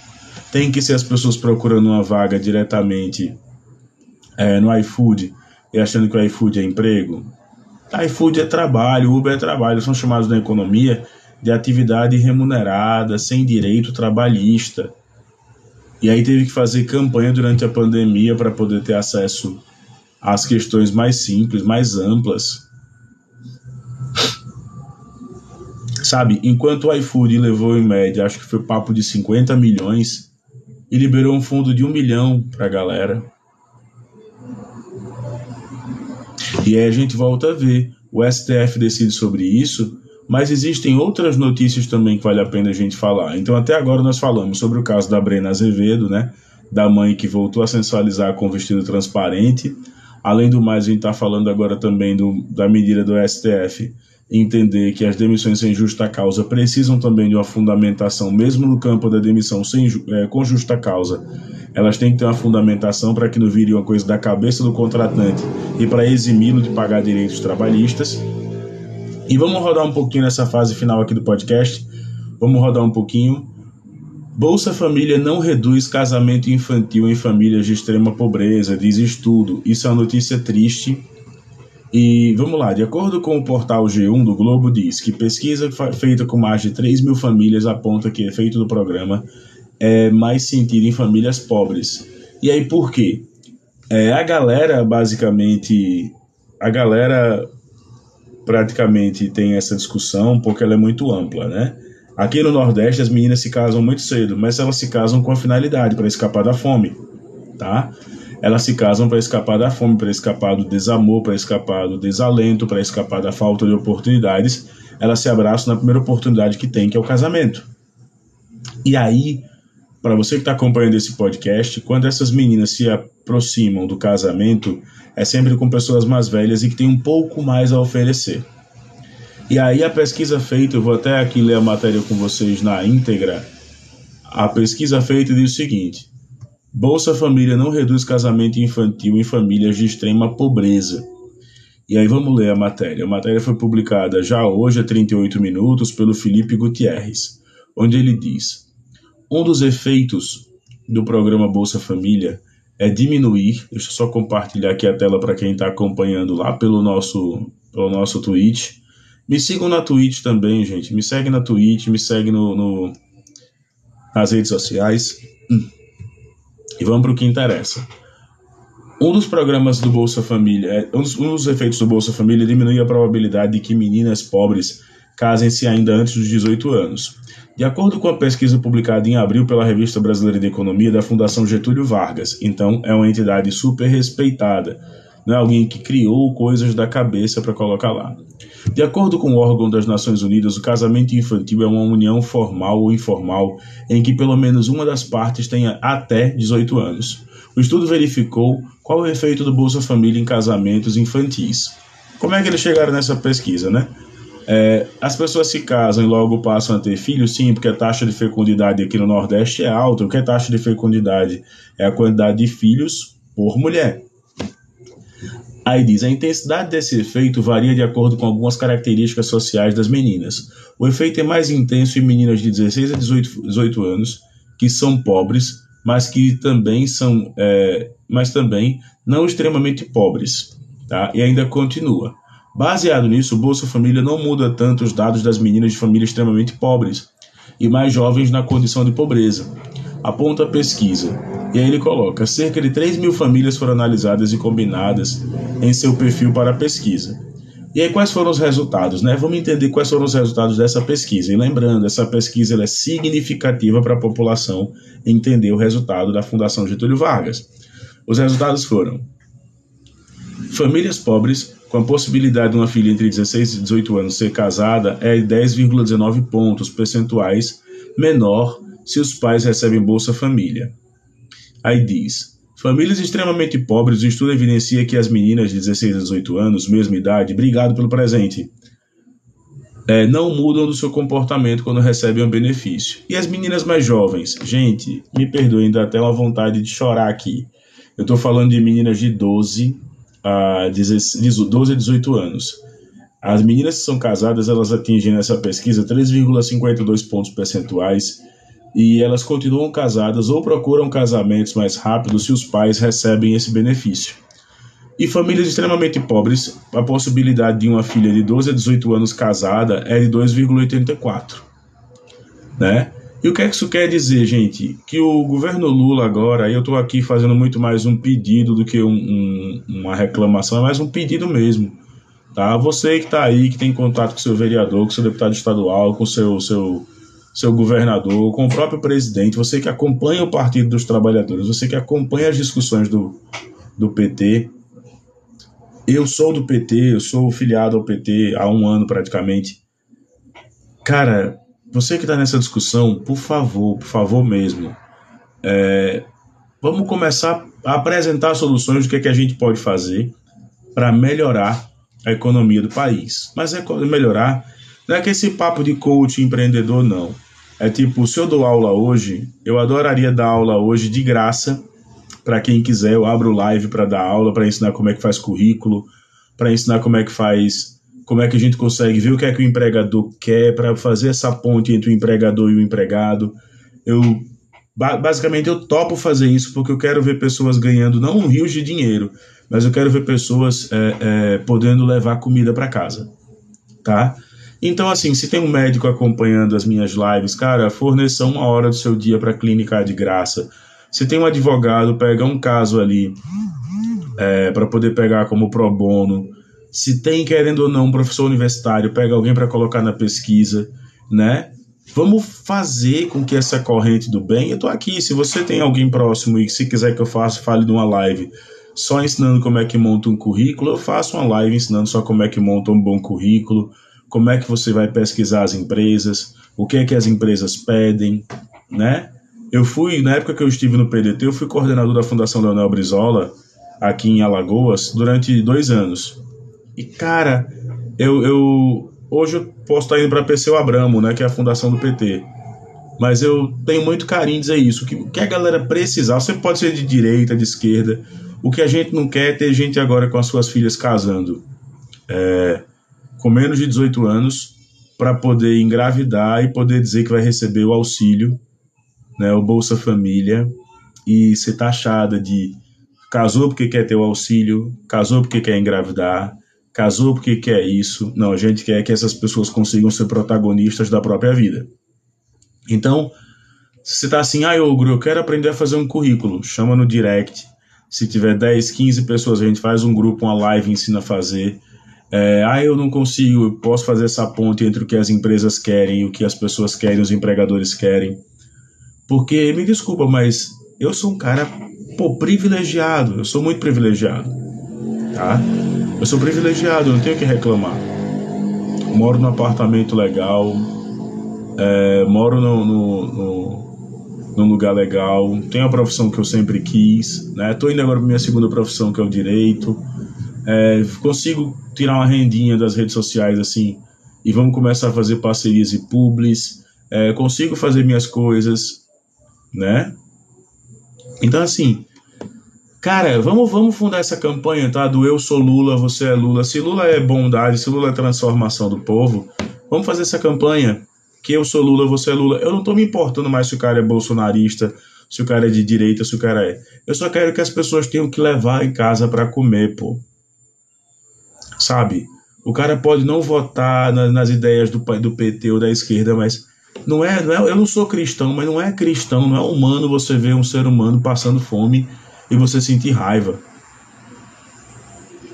Tem que ser as pessoas procurando uma vaga diretamente no iFood e achando que o iFood é emprego? iFood é trabalho, Uber é trabalho, são chamados na economia de atividade remunerada, sem direito trabalhista. E aí teve que fazer campanha durante a pandemia para poder ter acesso às questões mais simples, mais amplas. Sabe, enquanto o iFood levou em média, acho que foi papo de 50 milhões, e liberou um fundo de 1 milhão para a galera. E aí a gente volta a ver, o STF decide sobre isso, mas existem outras notícias também que vale a pena a gente falar. Então até agora nós falamos sobre o caso da Brena Azevedo, né, da mãe que voltou a sensualizar com vestido transparente. Além do mais, a gente está falando agora também da medida do STF, entender que as demissões sem justa causa precisam também de uma fundamentação, mesmo no campo da demissão com justa causa. Elas têm que ter uma fundamentação para que não vire uma coisa da cabeça do contratante e para eximi-lo de pagar direitos trabalhistas. E vamos rodar um pouquinho nessa fase final aqui do podcast. Vamos rodar um pouquinho. Bolsa Família não reduz casamento infantil em famílias de extrema pobreza, diz estudo. Isso é uma notícia triste. E vamos lá, de acordo com o portal G1 do Globo, diz que pesquisa feita com mais de 3 mil famílias aponta que o efeito do programa é mais sentido em famílias pobres. E aí por quê? A galera praticamente tem essa discussão porque ela é muito ampla, né? Aqui no Nordeste as meninas se casam muito cedo, mas elas se casam com a finalidade, para escapar da fome, tá? Elas se casam para escapar da fome, para escapar do desamor, para escapar do desalento, para escapar da falta de oportunidades. Elas se abraçam na primeira oportunidade que tem, que é o casamento. E aí, para você que está acompanhando esse podcast, quando essas meninas se aproximam do casamento, é sempre com pessoas mais velhas e que têm um pouco mais a oferecer. E aí a pesquisa feita, eu vou até aqui ler a matéria com vocês na íntegra. A pesquisa feita diz o seguinte: Bolsa Família não reduz casamento infantil em famílias de extrema pobreza. E aí vamos ler a matéria. A matéria foi publicada já hoje, há 38 minutos, pelo Felipe Gutierrez, onde ele diz: um dos efeitos do programa Bolsa Família é diminuir, deixa eu só compartilhar aqui a tela para quem está acompanhando lá pelo nosso Twitch. Me sigam na Twitch também, gente. Me segue na Twitch, me segue nas redes sociais. E vamos para o que interessa. Um dos programas do Bolsa Família, um dos efeitos do Bolsa Família é diminuir a probabilidade de que meninas pobres casem-se ainda antes dos 18 anos. De acordo com a pesquisa publicada em abril pela Revista Brasileira de Economia da Fundação Getúlio Vargas, então é uma entidade super respeitada, não é alguém que criou coisas da cabeça para colocar lá. De acordo com o órgão das Nações Unidas, o casamento infantil é uma união formal ou informal em que pelo menos uma das partes tenha até 18 anos. O estudo verificou qual é o efeito do Bolsa Família em casamentos infantis. Como é que eles chegaram nessa pesquisa, né? As pessoas se casam e logo passam a ter filhos, sim, porque a taxa de fecundidade aqui no Nordeste é alta. O que é taxa de fecundidade? É a quantidade de filhos por mulher. Aí diz, a intensidade desse efeito varia de acordo com algumas características sociais das meninas. O efeito é mais intenso em meninas de 16 a 18 anos, que são pobres, mas também não extremamente pobres. Tá? E ainda continua. Baseado nisso, o Bolsa Família não muda tanto os dados das meninas de famílias extremamente pobres e mais jovens na condição de pobreza. Aponta a pesquisa. E aí ele coloca, cerca de 3 mil famílias foram analisadas e combinadas em seu perfil para a pesquisa. E aí quais foram os resultados, né? Vamos entender quais foram os resultados dessa pesquisa. E lembrando, essa pesquisa ela é significativa para a população entender o resultado da Fundação Getúlio Vargas. Os resultados foram: famílias pobres com a possibilidade de uma filha entre 16 e 18 anos ser casada é 10,19 pontos percentuais menor se os pais recebem Bolsa Família. Aí diz, famílias extremamente pobres, o estudo evidencia que as meninas de 16 a 18 anos, mesma idade, obrigado pelo presente, não mudam do seu comportamento quando recebem um benefício. E as meninas mais jovens? Gente, me perdoem, dá até uma vontade de chorar aqui. Eu estou falando de meninas de 12 a 18 anos. As meninas que são casadas, elas atingem nessa pesquisa 3,52 pontos percentuais e elas continuam casadas ou procuram casamentos mais rápidos se os pais recebem esse benefício. E famílias extremamente pobres, a possibilidade de uma filha de 12 a 18 anos casada é de 2,84, né? E o que é que isso quer dizer, gente? Que o governo Lula agora, eu estou aqui fazendo muito mais um pedido do que uma reclamação, é mais um pedido mesmo, tá? Você que está aí, que tem contato com seu vereador, com seu deputado estadual, com seu governador, com o próprio presidente, você que acompanha o Partido dos Trabalhadores, você que acompanha as discussões do PT. Eu sou do PT, eu sou filiado ao PT há um ano praticamente. Cara, você que está nessa discussão, por favor mesmo, vamos começar a apresentar soluções do que é que a gente pode fazer para melhorar a economia do país. Mas melhorar não é que esse papo de coach empreendedor, não. É tipo, se eu dou aula hoje, eu adoraria dar aula hoje de graça para quem quiser. Eu abro live para dar aula, para ensinar como é que faz currículo, para ensinar como é que a gente consegue ver o que é que o empregador quer, para fazer essa ponte entre o empregador e o empregado. Basicamente, eu topo fazer isso porque eu quero ver pessoas ganhando, não um rio de dinheiro, mas eu quero ver pessoas podendo levar comida para casa, tá? Então, assim, se tem um médico acompanhando as minhas lives, cara, forneça 1 hora do seu dia para a clínica de graça. Se tem um advogado, pega um caso ali para poder pegar como pro bono. Se tem, querendo ou não, um professor universitário, pega alguém para colocar na pesquisa, né? Vamos fazer com que essa corrente do bem... Eu tô aqui, se você tem alguém próximo e se quiser que eu fale de uma live só ensinando como é que monta um currículo, eu faço uma live ensinando só como é que monta um bom currículo, como é que você vai pesquisar as empresas, o que é que as empresas pedem, né? Na época que eu estive no PDT, eu fui coordenador da Fundação Leonel Brizola, aqui em Alagoas, durante 2 anos. E, cara, hoje eu posso estar indo para a Perseu Abramo, né, que é a fundação do PT. Mas eu tenho muito carinho em dizer isso. O que a galera precisar, você pode ser de direita, de esquerda. O que a gente não quer é ter gente agora com as suas filhas casando com menos de 18 anos para poder engravidar e poder dizer que vai receber o auxílio, né, o Bolsa Família, e ser taxada de casou porque quer ter o auxílio, casou porque quer engravidar, casou porque quer isso. Não, a gente quer que essas pessoas consigam ser protagonistas da própria vida. Então, se você está assim, Ogro, eu quero aprender a fazer um currículo, chama no direct. Se tiver 10, 15 pessoas, a gente faz um grupo, uma live, ensina a fazer. Eu não consigo, eu posso fazer essa ponte entre o que as empresas querem e o que as pessoas querem, os empregadores querem. Porque, me desculpa, mas eu sou um cara, privilegiado, eu sou muito privilegiado, tá? Eu sou privilegiado, eu não tenho o que reclamar. Moro num apartamento legal, moro num lugar legal, tenho a profissão que eu sempre quis, né? Tô indo agora para minha segunda profissão, que é o direito. Consigo tirar uma rendinha das redes sociais, assim, e vamos começar a fazer parcerias e publis. Consigo fazer minhas coisas, né? Então, assim, cara, vamos fundar essa campanha, tá? Do eu sou Lula, você é Lula. Se Lula é bondade, se Lula é transformação do povo, vamos fazer essa campanha, que eu sou Lula, você é Lula. Eu não tô me importando mais se o cara é bolsonarista, se o cara é de direita, se o cara é... Eu só quero que as pessoas tenham que levar em casa pra comer, pô. Sabe? O cara pode não votar nas ideias do PT ou da esquerda, mas não é, eu não sou cristão, mas não é cristão, não é humano você ver um ser humano passando fome e você sentir raiva,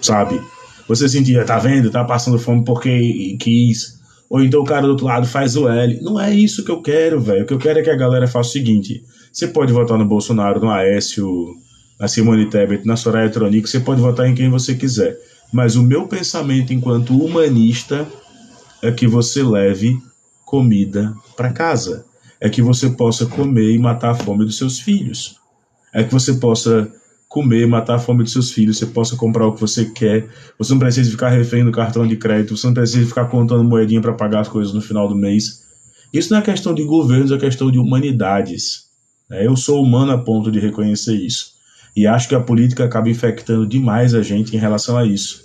sabe? Você sentir, tá vendo? Tá passando fome porque quis. Ou então o cara do outro lado faz o L. Não é isso que eu quero, velho. O que eu quero é que a galera faça o seguinte: você pode votar no Bolsonaro, no Aécio, na Simone Tebet, na Soraya Tronic, você pode votar em quem você quiser. Mas o meu pensamento enquanto humanista é que você leve comida para casa. É que você possa comer e matar a fome dos seus filhos. É que você possa comer, matar a fome dos seus filhos, você possa comprar o que você quer, você não precisa ficar refém do cartão de crédito, você não precisa ficar contando moedinha para pagar as coisas no final do mês. Isso não é questão de governos, é questão de humanidades. Eu sou humano a ponto de reconhecer isso. E acho que a política acaba infectando demais a gente em relação a isso.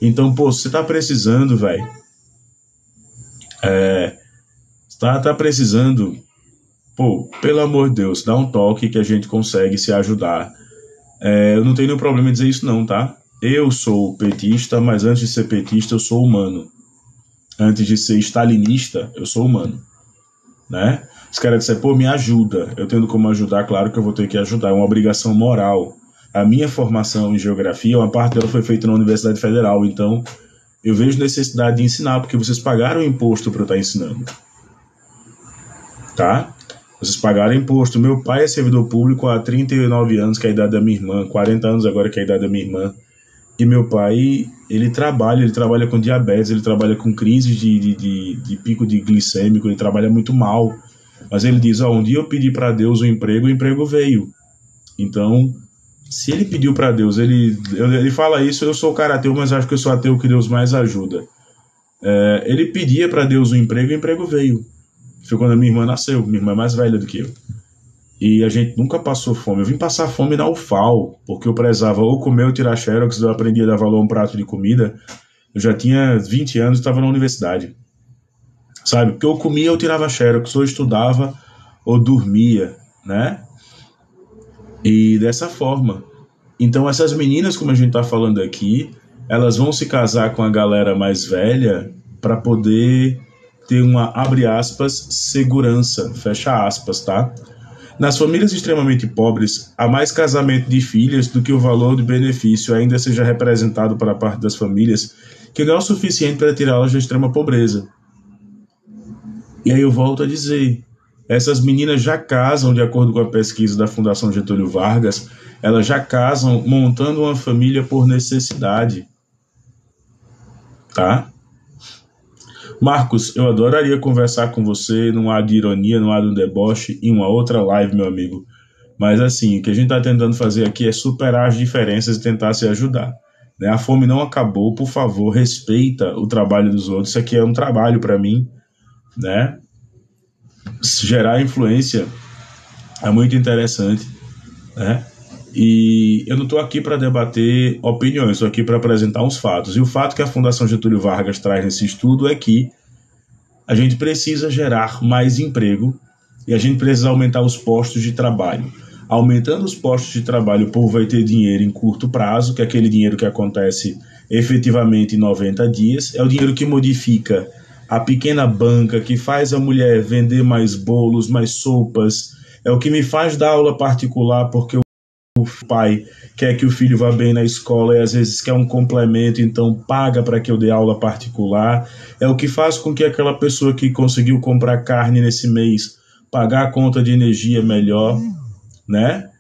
Então, você tá precisando, velho, tá precisando, pelo amor de Deus, dá um toque que a gente consegue se ajudar. Eu não tenho nenhum problema em dizer isso não, tá? Eu sou petista, mas antes de ser petista, eu sou humano. Antes de ser stalinista, eu sou humano, né? Os caras disseram, pô, me ajuda. Eu tendo como ajudar, claro que eu vou ter que ajudar. É uma obrigação moral. A minha formação em geografia, uma parte dela foi feita na Universidade Federal, então eu vejo necessidade de ensinar, porque vocês pagaram imposto para eu estar ensinando. Tá? Vocês pagaram imposto. Meu pai é servidor público há 39 anos, que é a idade da minha irmã, 40 anos agora, que é a idade da minha irmã. E meu pai, ele trabalha com diabetes, ele trabalha com crises de pico de glicêmico, ele trabalha muito mal. Mas ele diz, um dia eu pedi para Deus um emprego, o emprego veio. Então, se ele pediu para Deus, ele fala isso, eu sou o cara ateu, mas acho que eu sou ateu que Deus mais ajuda. Ele pedia para Deus um emprego, o emprego veio. Foi quando a minha irmã nasceu, minha irmã é mais velha do que eu. E a gente nunca passou fome. Eu vim passar fome na UFAL, porque eu prezava ou comer ou tirar xerox, eu aprendi a dar valor a um prato de comida. Eu já tinha 20 anos e estava na universidade. Sabe? Porque eu comia, eu tirava xerox, ou estudava, ou dormia, né? E dessa forma. Então essas meninas, como a gente está falando aqui, elas vão se casar com a galera mais velha para poder ter uma, abre aspas, segurança, fecha aspas, tá? Nas famílias extremamente pobres, há mais casamento de filhas do que o valor de benefício ainda seja representado para a parte das famílias, que não é o suficiente para tirá-las da extrema pobreza. E aí eu volto a dizer, essas meninas já casam, de acordo com a pesquisa da Fundação Getúlio Vargas, elas já casam montando uma família por necessidade. Tá? Marcos, eu adoraria conversar com você, não há de ironia, não há de um deboche, em uma outra live, meu amigo. Mas assim, o que a gente está tentando fazer aqui é superar as diferenças e tentar se ajudar. Né? A fome não acabou, por favor, respeita o trabalho dos outros. Isso aqui é um trabalho para mim, né? Gerar influência é muito interessante, né? E eu não estou aqui para debater opiniões, estou aqui para apresentar uns fatos. E o fato que a Fundação Getúlio Vargas traz nesse estudo é que a gente precisa gerar mais emprego e a gente precisa aumentar os postos de trabalho. Aumentando os postos de trabalho, o povo vai ter dinheiro em curto prazo, que é aquele dinheiro que acontece efetivamente em 90 dias. É o dinheiro que modifica a pequena banca, que faz a mulher vender mais bolos, mais sopas. É o que me faz dar aula particular, porque o pai quer que o filho vá bem na escola e às vezes quer um complemento, então paga para que eu dê aula particular. É o que faz com que aquela pessoa que conseguiu comprar carne nesse mês pagar a conta de energia melhor, né?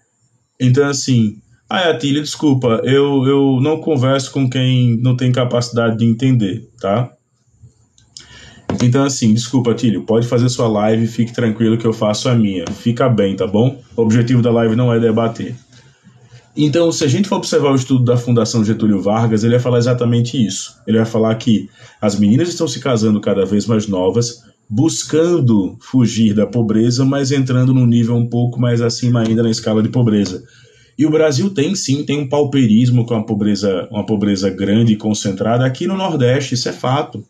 Então assim, Atílio, desculpa, eu não converso com quem não tem capacidade de entender, tá? Então assim, desculpa, Atílio, pode fazer sua live, fique tranquilo que eu faço a minha. Fica bem, tá bom? O objetivo da live não é debater. Então, se a gente for observar o estudo da Fundação Getúlio Vargas, ele vai falar exatamente isso. Ele vai falar que as meninas estão se casando cada vez mais novas, buscando fugir da pobreza, mas entrando num nível um pouco mais acima ainda na escala de pobreza. E o Brasil tem um pauperismo com uma pobreza grande e concentrada aqui no Nordeste, isso é fato.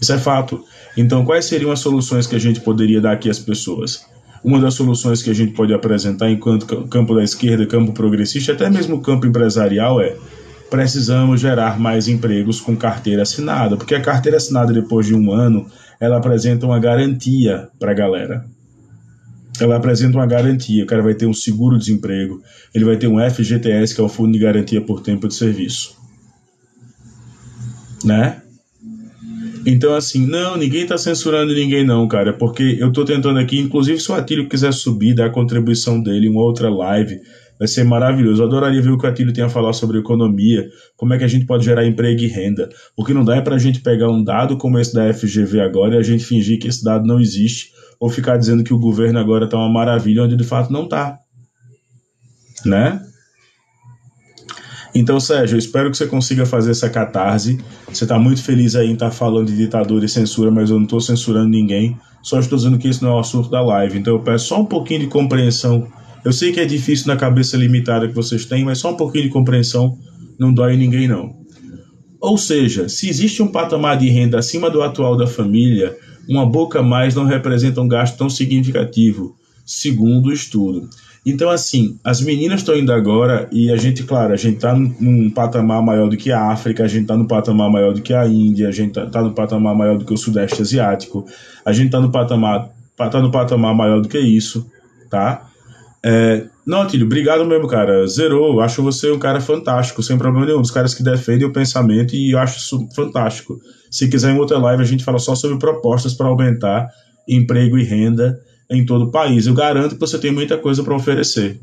Isso é fato. Então, quais seriam as soluções que a gente poderia dar aqui às pessoas? Uma das soluções que a gente pode apresentar enquanto campo da esquerda, campo progressista, até mesmo campo empresarial precisamos gerar mais empregos com carteira assinada, porque a carteira assinada depois de um ano, ela apresenta uma garantia para a galera. Ela apresenta uma garantia, o cara vai ter um seguro-desemprego, ele vai ter um FGTS, que é o Fundo de Garantia por Tempo de Serviço. Né? Então, assim, não, ninguém tá censurando ninguém não, cara, porque eu tô tentando aqui, inclusive se o Atílio quiser subir, dar a contribuição dele em uma outra live, vai ser maravilhoso. Eu adoraria ver o que o Atílio tem a falar sobre economia, como é que a gente pode gerar emprego e renda, porque não dá pra gente pegar um dado como esse da FGV agora e a gente fingir que esse dado não existe, ou ficar dizendo que o governo agora tá uma maravilha, onde de fato não tá, né? Então, Sérgio, eu espero que você consiga fazer essa catarse. Você está muito feliz aí em estar falando de ditadura e censura, mas eu não estou censurando ninguém. Só estou dizendo que esse não é o assunto da live. Então eu peço só um pouquinho de compreensão. Eu sei que é difícil na cabeça limitada que vocês têm, mas só um pouquinho de compreensão não dói em ninguém, não. Ou seja, se existe um patamar de renda acima do atual da família, uma boca a mais não representa um gasto tão significativo, segundo o estudo. Então, assim, as meninas estão indo agora e a gente, claro, a gente tá num patamar maior do que a África, a gente tá no patamar maior do que a Índia, a gente tá no patamar maior do que o Sudeste Asiático, a gente tá no patamar maior do que isso, tá? Não, Tílio, obrigado mesmo, cara. Zerou. Acho você um cara fantástico, sem problema nenhum. Dos caras que defendem o pensamento e eu acho isso fantástico. Se quiser, em outra live, a gente fala só sobre propostas para aumentar emprego e renda em todo o país. Eu garanto que você tem muita coisa para oferecer.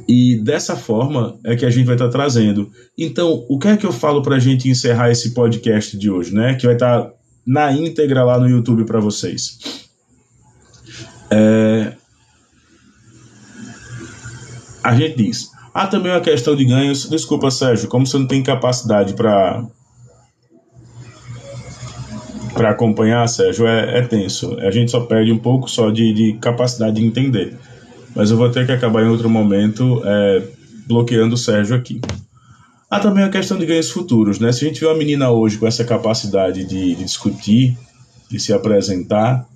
E dessa forma é que a gente vai estar trazendo. Então, o que é que eu falo para a gente encerrar esse podcast de hoje, né? Que vai estar na íntegra lá no YouTube para vocês. A gente diz, também uma questão de ganhos. Desculpa, Sérgio, como você não tem capacidade para acompanhar, Sérgio, é tenso. A gente só perde um pouco só de capacidade de entender. Mas eu vou ter que acabar em outro momento bloqueando o Sérgio aqui. Também uma questão de ganhos futuros, né? Se a gente vê uma menina hoje com essa capacidade de discutir, de se apresentar,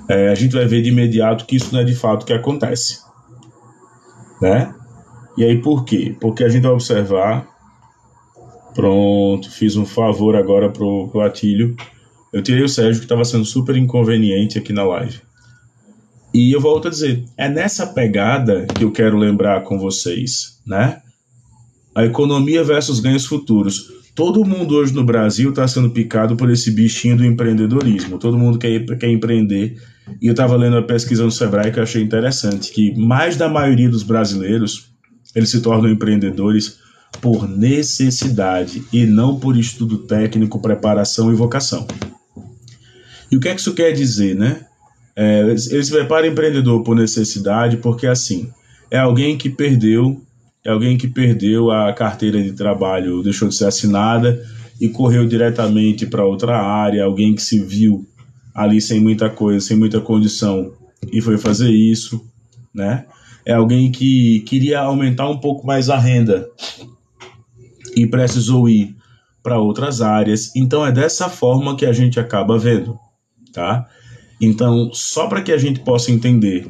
a gente vai ver de imediato que isso não é de fato o que acontece. Né? E aí por quê? Porque a gente vai observar. Pronto, fiz um favor agora pro Atílio. Eu tirei o Sérgio, que estava sendo super inconveniente aqui na live. E eu volto a dizer, é nessa pegada que eu quero lembrar com vocês, né? A economia versus ganhos futuros. Todo mundo hoje no Brasil está sendo picado por esse bichinho do empreendedorismo. Todo mundo quer empreender. E eu estava lendo uma pesquisa no Sebrae que eu achei interessante, que mais da maioria dos brasileiros, eles se tornam empreendedores por necessidade e não por estudo técnico, preparação e vocação. E o que é que isso quer dizer, né? Eles se preparam empreendedor por necessidade porque, assim, é alguém que perdeu a carteira de trabalho, deixou de ser assinada e correu diretamente para outra área, alguém que se viu ali sem muita coisa, sem muita condição e foi fazer isso, né? É alguém que queria aumentar um pouco mais a renda e precisou ir para outras áreas. Então é dessa forma que a gente acaba vendo, tá? Então, só para que a gente possa entender,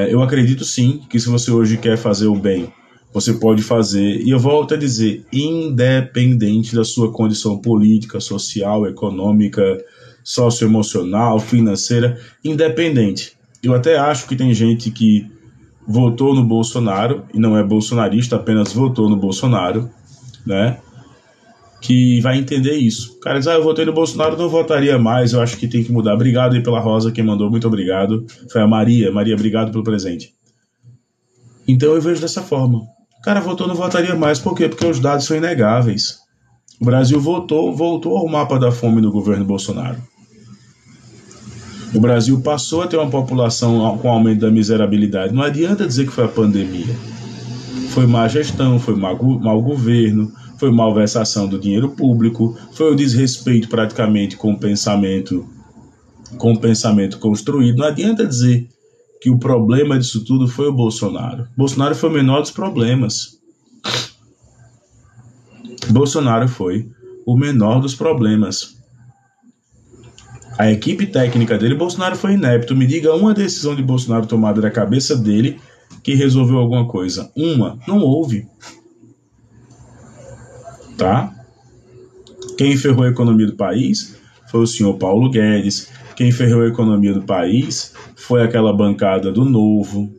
eu acredito sim que se você hoje quer fazer o bem, você pode fazer, e eu volto a dizer, independente da sua condição política, social, econômica, socioemocional, financeira, independente. Eu até acho que tem gente que votou no Bolsonaro, e não é bolsonarista, apenas votou no Bolsonaro, né? Que vai entender isso. O cara diz, eu votei no Bolsonaro, não votaria mais, eu acho que tem que mudar. Obrigado aí pela Rosa, quem mandou, muito obrigado. Foi a Maria, obrigado pelo presente. Então eu vejo dessa forma. O cara votou, não votaria mais, por quê? Porque os dados são inegáveis. O Brasil voltou ao mapa da fome no governo Bolsonaro. O Brasil passou a ter uma população com aumento da miserabilidade. Não adianta dizer que foi a pandemia. Foi má gestão, foi mau governo, foi malversação do dinheiro público, foi o desrespeito praticamente com o pensamento construído. Não adianta dizer que o problema disso tudo foi o Bolsonaro. Bolsonaro foi o menor dos problemas. Bolsonaro foi o menor dos problemas. A equipe técnica dele, Bolsonaro foi inepto. Me diga uma decisão de Bolsonaro tomada da cabeça dele que resolveu alguma coisa. Uma, não houve. Tá? Quem ferrou a economia do país foi o senhor Paulo Guedes. Quem ferrou a economia do país foi aquela bancada do Novo,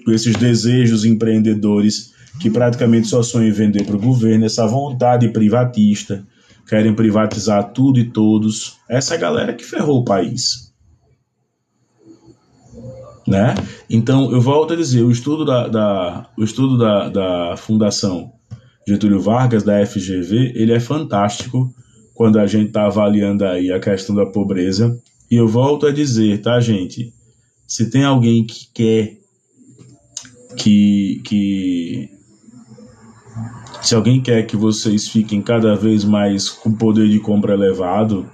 com esses desejos empreendedores que praticamente só sonham em vender para o governo, essa vontade privatista, querem privatizar tudo e todos. Essa é a galera que ferrou o país. Né? Então, eu volto a dizer, o estudo da Fundação Getúlio Vargas, da FGV, ele é fantástico quando a gente está avaliando aí a questão da pobreza. E eu volto a dizer, tá, gente? Se tem alguém que quer se alguém quer que vocês fiquem cada vez mais com poder de compra elevado,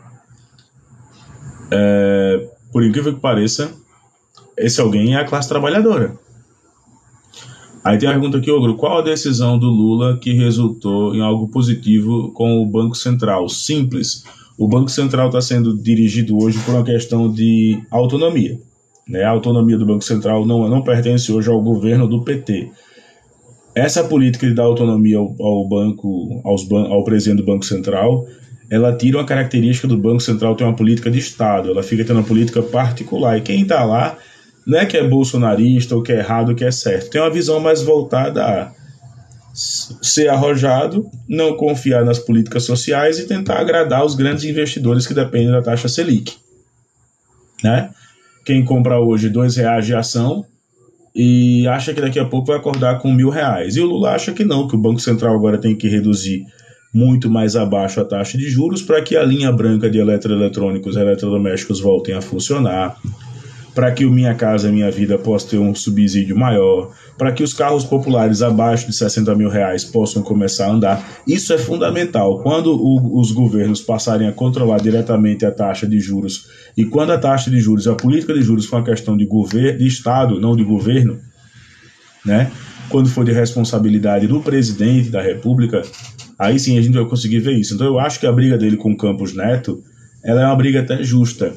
por incrível que pareça, esse alguém é a classe trabalhadora. Aí tem a pergunta aqui, Ogro, qual a decisão do Lula que resultou em algo positivo com o Banco Central? Simples. O Banco Central está sendo dirigido hoje por uma questão de autonomia. né? A autonomia do Banco Central não pertence hoje ao governo do PT. Essa política de dar autonomia ao presidente do Banco Central, ela tira uma característica do Banco Central ter uma política de Estado, ela fica tendo uma política particular, e quem está lá não é que é bolsonarista ou que é errado ou que é certo, tem uma visão mais voltada a ser arrojado, não confiar nas políticas sociais e tentar agradar os grandes investidores que dependem da taxa Selic, né? Quem compra hoje R$2 de ação e acha que daqui a pouco vai acordar com R$1.000. E o Lula acha que não, que o Banco Central agora tem que reduzir muito mais abaixo a taxa de juros para que a linha branca de eletroeletrônicos e eletrodomésticos voltem a funcionar, para que o Minha Casa Minha Vida possa ter um subsídio maior, para que os carros populares abaixo de R$60.000 possam começar a andar. Isso é fundamental. Quando os governos passarem a controlar diretamente a taxa de juros, e quando a taxa de juros, a política de juros for uma questão de Estado, não de governo, né? Quando for de responsabilidade do presidente da República, aí sim a gente vai conseguir ver isso. Então eu acho que a briga dele com o Campos Neto, ela é uma briga até justa.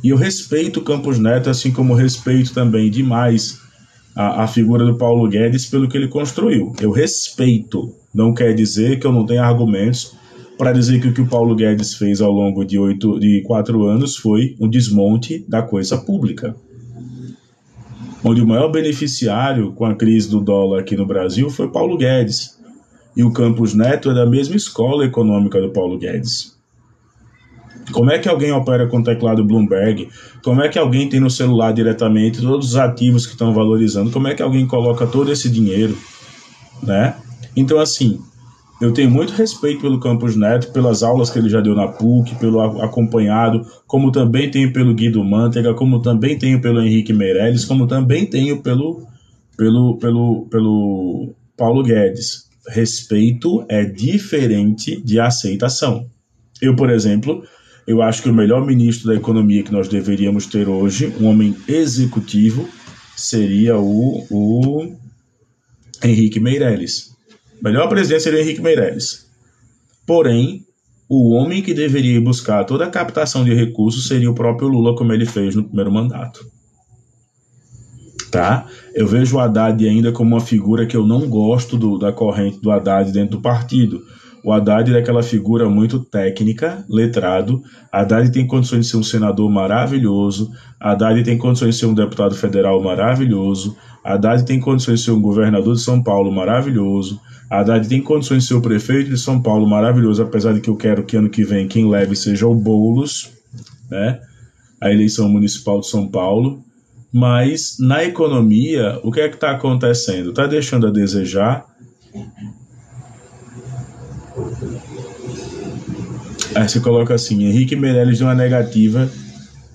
E eu respeito o Campos Neto, assim como respeito também demais a figura do Paulo Guedes pelo que ele construiu. Eu respeito, não quer dizer que eu não tenha argumentos para dizer que o que o Paulo Guedes fez ao longo de 4 anos foi um desmonte da coisa pública. Onde o maior beneficiário com a crise do dólar aqui no Brasil foi Paulo Guedes. E o Campos Neto é da mesma escola econômica do Paulo Guedes. Como é que alguém opera com o teclado Bloomberg? Como é que alguém tem no celular diretamente todos os ativos que estão valorizando? Como é que alguém coloca todo esse dinheiro, né? Então, assim, eu tenho muito respeito pelo Campos Neto, pelas aulas que ele já deu na PUC, pelo acompanhado, como também tenho pelo Guido Mantega, como também tenho pelo Henrique Meirelles, como também tenho pelo Paulo Guedes. Respeito é diferente de aceitação. Eu, por exemplo, eu acho que o melhor ministro da economia que nós deveríamos ter hoje, um homem executivo, seria o Henrique Meirelles. O melhor presidente seria o Henrique Meirelles. Porém, o homem que deveria buscar toda a captação de recursos seria o próprio Lula, como ele fez no primeiro mandato. Tá? Eu vejo o Haddad ainda como uma figura que eu não gosto da corrente do Haddad dentro do partido. O Haddad é aquela figura muito técnica, letrado. Haddad tem condições de ser um senador maravilhoso. Haddad tem condições de ser um deputado federal maravilhoso. Haddad tem condições de ser um governador de São Paulo maravilhoso. Haddad tem condições de ser o prefeito de São Paulo maravilhoso, apesar de que eu quero que ano que vem quem leve seja o Boulos, né? A eleição municipal de São Paulo. Mas na economia, o que é que está acontecendo? Está deixando a desejar. Aí você coloca assim, Henrique Meirelles deu uma negativa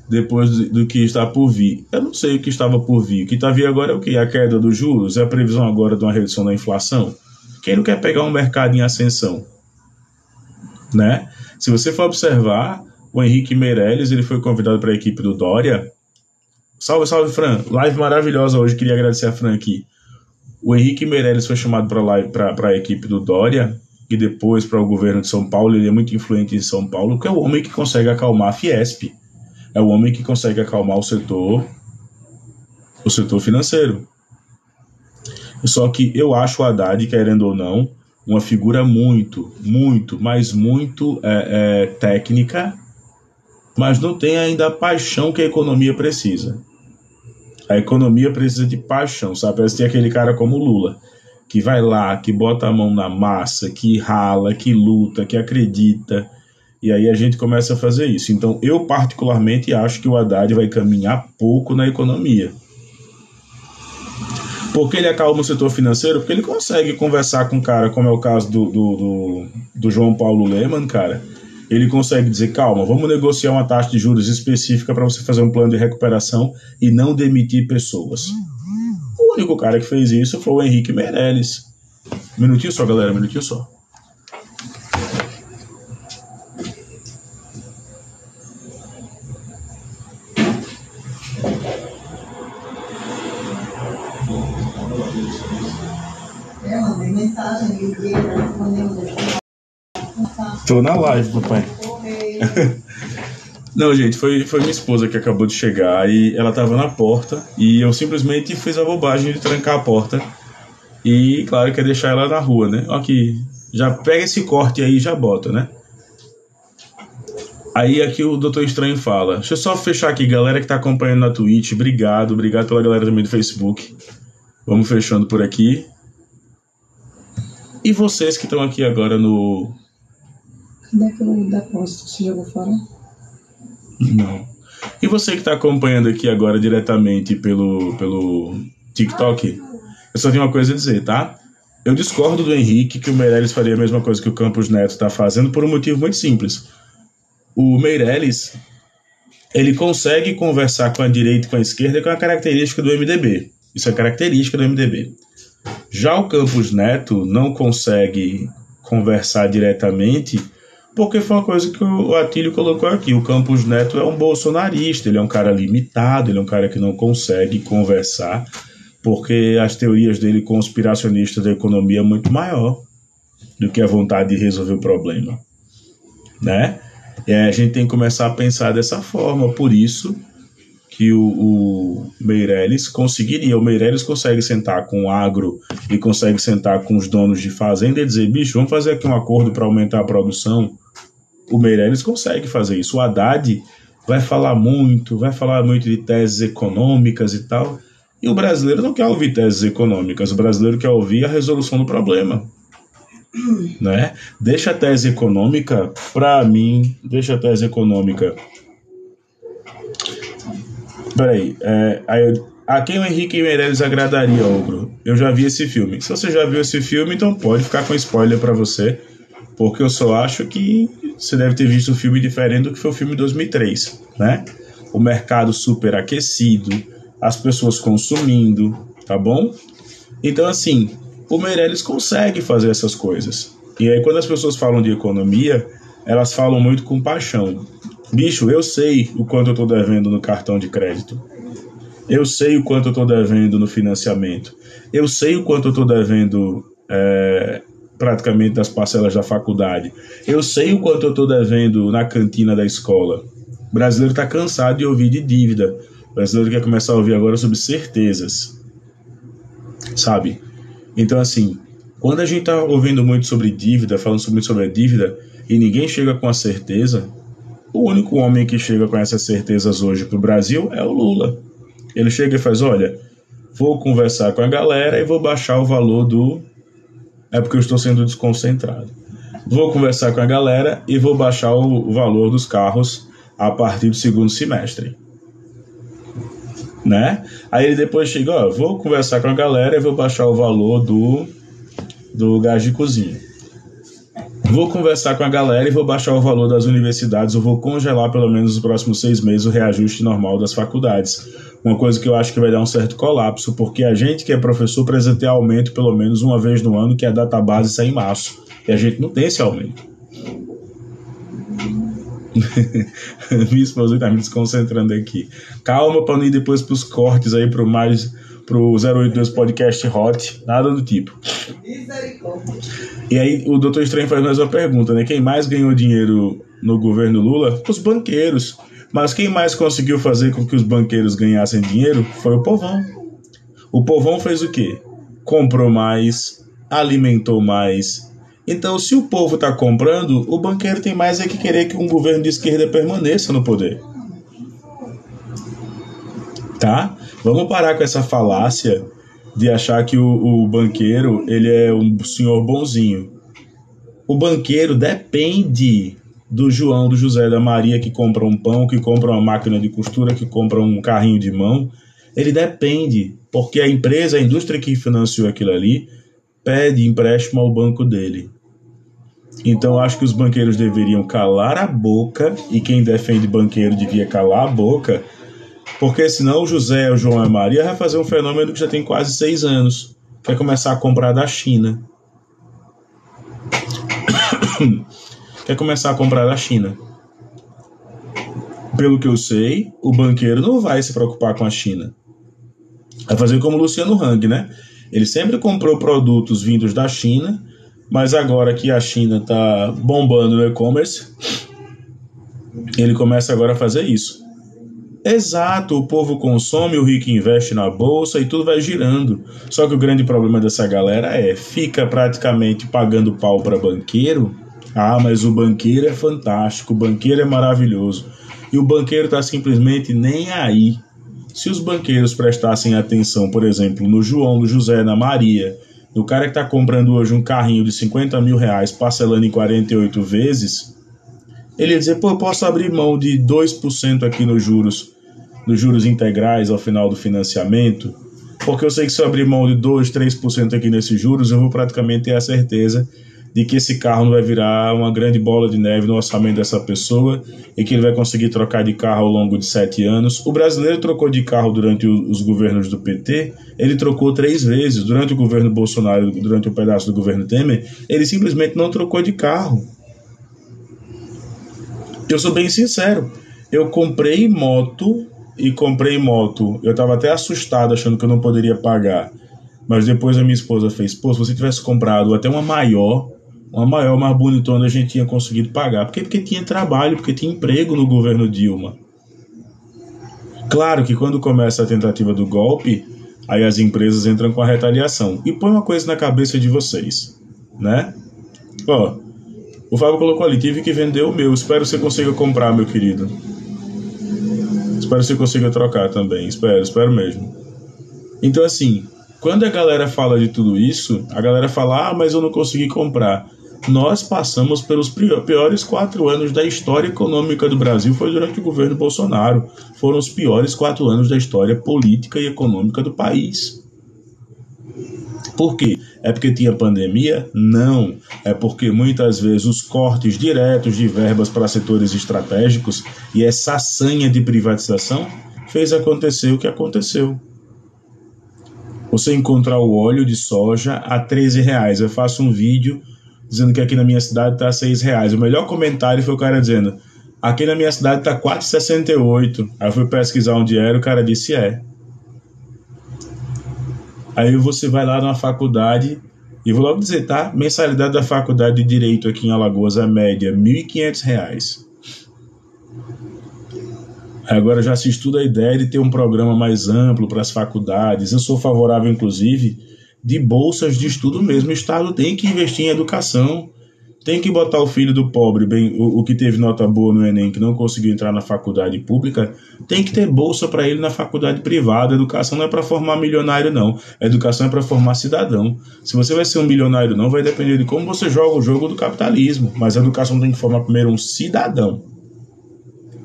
depois do que está por vir. Eu não sei o que estava por vir. O que está vindo agora é o quê? A queda dos juros? É a previsão agora de uma redução da inflação? Quem não quer pegar um mercado em ascensão? Né? Se você for observar, o Henrique Meirelles, ele foi convidado para a equipe do Dória. Salve, salve, Fran. Live maravilhosa hoje. Queria agradecer a Fran aqui. O Henrique Meirelles foi chamado para a equipe do Dória e depois para o governo de São Paulo. Ele é muito influente em São Paulo, que é o homem que consegue acalmar a Fiesp. É o homem que consegue acalmar o setor financeiro. Só que eu acho o Haddad, querendo ou não, uma figura muito técnica, mas não tem ainda a paixão que a economia precisa. A economia precisa de paixão, sabe? Parece que tem aquele cara como o Lula, que vai lá, que bota a mão na massa, que rala, que luta, que acredita, e aí a gente começa a fazer isso. Então, eu particularmente acho que o Haddad vai caminhar pouco na economia. Porque ele acalma o setor financeiro? Porque ele consegue conversar com um cara, como é o caso do João Paulo Lemann, cara. Ele consegue dizer, calma, vamos negociar uma taxa de juros específica para você fazer um plano de recuperação e não demitir pessoas. O único cara que fez isso foi o Henrique Meirelles. Um minutinho só, galera, um minutinho só. Tô na live, papai. Não, gente, foi minha esposa que acabou de chegar e ela tava na porta e eu simplesmente fiz a bobagem de trancar a porta e, claro, que é deixar ela na rua, né? Aqui, já pega esse corte aí e já bota, né? Aí aqui o Doutor Estranho fala, deixa eu só fechar aqui, galera que tá acompanhando na Twitch, obrigado pela galera também do Facebook. Vamos fechando por aqui. E vocês que estão aqui agora no... Cadê aquele depósito? Você jogou fora? Não. E você que está acompanhando aqui agora diretamente pelo TikTok, eu só tenho uma coisa a dizer, tá? Eu discordo do Henrique que o Meirelles faria a mesma coisa que o Campos Neto está fazendo por um motivo muito simples. O Meirelles, ele consegue conversar com a direita e com a esquerda, que é uma característica do MDB. Isso é característica do MDB. Já o Campos Neto não consegue conversar diretamente porque foi uma coisa que o Atílio colocou aqui. O Campos Neto é um bolsonarista, ele é um cara limitado, ele é um cara que não consegue conversar porque as teorias dele conspiracionistas da economia é muito maior do que a vontade de resolver o problema, né? E aí a gente tem que começar a pensar dessa forma, por isso que o Meirelles conseguiria. O Meirelles consegue sentar com o agro e consegue sentar com os donos de fazenda e dizer, bicho, vamos fazer aqui um acordo para aumentar a produção. O Meirelles consegue fazer isso. O Haddad vai falar muito de teses econômicas e tal, e o brasileiro não quer ouvir teses econômicas, o brasileiro quer ouvir a resolução do problema, né? Deixa a tese econômica para mim, deixa a tese econômica. Peraí, a quem o Henrique Meirelles agradaria, Ogro? Eu já vi esse filme. Se você já viu esse filme, então pode ficar com spoiler para você, porque eu só acho que você deve ter visto um filme diferente do que foi o filme de 2003, né? O mercado super aquecido, as pessoas consumindo, tá bom? Então, assim, o Meirelles consegue fazer essas coisas. E aí, quando as pessoas falam de economia, elas falam muito com paixão. Bicho, eu sei o quanto eu tô devendo no cartão de crédito. Eu sei o quanto eu tô devendo no financiamento. Eu sei o quanto eu tô devendo praticamente das parcelas da faculdade. Eu sei o quanto eu tô devendo na cantina da escola. O brasileiro tá cansado de ouvir de dívida. O brasileiro quer começar a ouvir agora sobre certezas. Sabe? Então, assim, quando a gente tá ouvindo muito sobre dívida, falando muito sobre a dívida, e ninguém chega com a certeza, o único homem que chega com essas certezas hoje pro Brasil é o Lula. Ele chega e faz, olha, vou conversar com a galera e vou baixar o valor do... É porque eu estou sendo desconcentrado. Vou conversar com a galera e vou baixar o valor dos carros a partir do segundo semestre. Né? Aí ele depois chega, ó, vou conversar com a galera e vou baixar o valor do gás de cozinha. Vou conversar com a galera e vou baixar o valor das universidades, eu vou congelar pelo menos nos próximos 6 meses o reajuste normal das faculdades. Uma coisa que eu acho que vai dar um certo colapso, porque a gente que é professor precisa ter aumento pelo menos uma vez no ano, que a database sai em março. E a gente não tem esse aumento. Minha esposa está me desconcentrando aqui. Calma para não ir depois para os cortes aí pro 082 Podcast Hot, nada do tipo. E aí o Doutor Estranho faz mais uma pergunta, né? Quem mais ganhou dinheiro no governo Lula? Os banqueiros. Mas quem mais conseguiu fazer com que os banqueiros ganhassem dinheiro foi o povão. O povão fez o quê? Comprou mais, alimentou mais. Então, se o povo está comprando, o banqueiro tem mais é que querer que um governo de esquerda permaneça no poder. Tá? Vamos parar com essa falácia de achar que o banqueiro ele é um senhor bonzinho. O banqueiro depende do João, do José, da Maria que compra um pão, que compra uma máquina de costura, que compra um carrinho de mão. Ele depende, porque a empresa, a indústria que financiou aquilo ali, pede empréstimo ao banco dele. Então acho que os banqueiros deveriam calar a boca, e quem defende banqueiro devia calar a boca, porque senão o José, o João e a Maria vai fazer um fenômeno que já tem quase 6 anos, que é começar a comprar da China. Quer começar a comprar da China. Pelo que eu sei, o banqueiro não vai se preocupar com a China. Vai fazer como o Luciano Hang, né? Ele sempre comprou produtos vindos da China, mas agora que a China está bombando no e-commerce, Ele começa agora a fazer isso. Exato, o povo consome, o rico investe na bolsa e tudo vai girando. Só que o grande problema dessa galera fica praticamente pagando pau para banqueiro. Ah, mas o banqueiro é fantástico, o banqueiro é maravilhoso. E o banqueiro está simplesmente nem aí. Se os banqueiros prestassem atenção, por exemplo, no João, no José, na Maria, no cara que está comprando hoje um carrinho de 50 mil reais parcelando em 48 vezes, ele ia dizer, pô, eu posso abrir mão de 2% aqui nos juros integrais ao final do financiamento, porque eu sei que se eu abrir mão de 2, 3% aqui nesses juros, eu vou praticamente ter a certeza de que esse carro não vai virar uma grande bola de neve no orçamento dessa pessoa e que ele vai conseguir trocar de carro ao longo de 7 anos. O brasileiro trocou de carro durante os governos do PT, ele trocou 3 vezes. Durante o governo Bolsonaro, durante um pedaço do governo Temer, ele simplesmente não trocou de carro. Eu sou bem sincero, eu comprei moto, eu estava até assustado achando que eu não poderia pagar, mas depois a minha esposa fez, pô, se você tivesse comprado até uma maior, mais bonitona, a gente tinha conseguido pagar, porque tinha trabalho, porque tinha emprego no governo Dilma. Claro que quando começa a tentativa do golpe, aí as empresas entram com a retaliação, e põe uma coisa na cabeça de vocês, né? Ó, o Fábio colocou ali, tive que vender o meu, espero que você consiga comprar, meu querido. Espero que você consiga trocar também, espero mesmo. Então assim, quando a galera fala de tudo isso, a galera fala, mas eu não consegui comprar. Nós passamos pelos piores 4 anos da história econômica do Brasil, foi durante o governo Bolsonaro. Foram os piores 4 anos da história política e econômica do país. Por quê? É porque tinha pandemia? Não. É porque muitas vezes os cortes diretos de verbas para setores estratégicos e essa sanha de privatização fez acontecer o que aconteceu. Você encontrar o óleo de soja a R$13. Eu faço um vídeo dizendo que aqui na minha cidade está R$6. O melhor comentário foi o cara dizendo, aqui na minha cidade está R$4,68. Aí eu fui pesquisar onde era, o cara disse Aí você vai lá na faculdade, e vou logo dizer, tá? Mensalidade da faculdade de Direito aqui em Alagoas, a média, R$1.500. Agora já se estuda a ideia de ter um programa mais amplo para as faculdades. Eu sou favorável, inclusive, de bolsas de estudo mesmo. O Estado tem que investir em educação. Tem que botar o filho do pobre, o que teve nota boa no Enem, que não conseguiu entrar na faculdade pública, tem que ter bolsa para ele na faculdade privada. A educação não é para formar milionário, não. A educação é para formar cidadão. Se você vai ser um milionário, não, vai depender de como você joga o jogo do capitalismo. Mas a educação tem que formar primeiro um cidadão.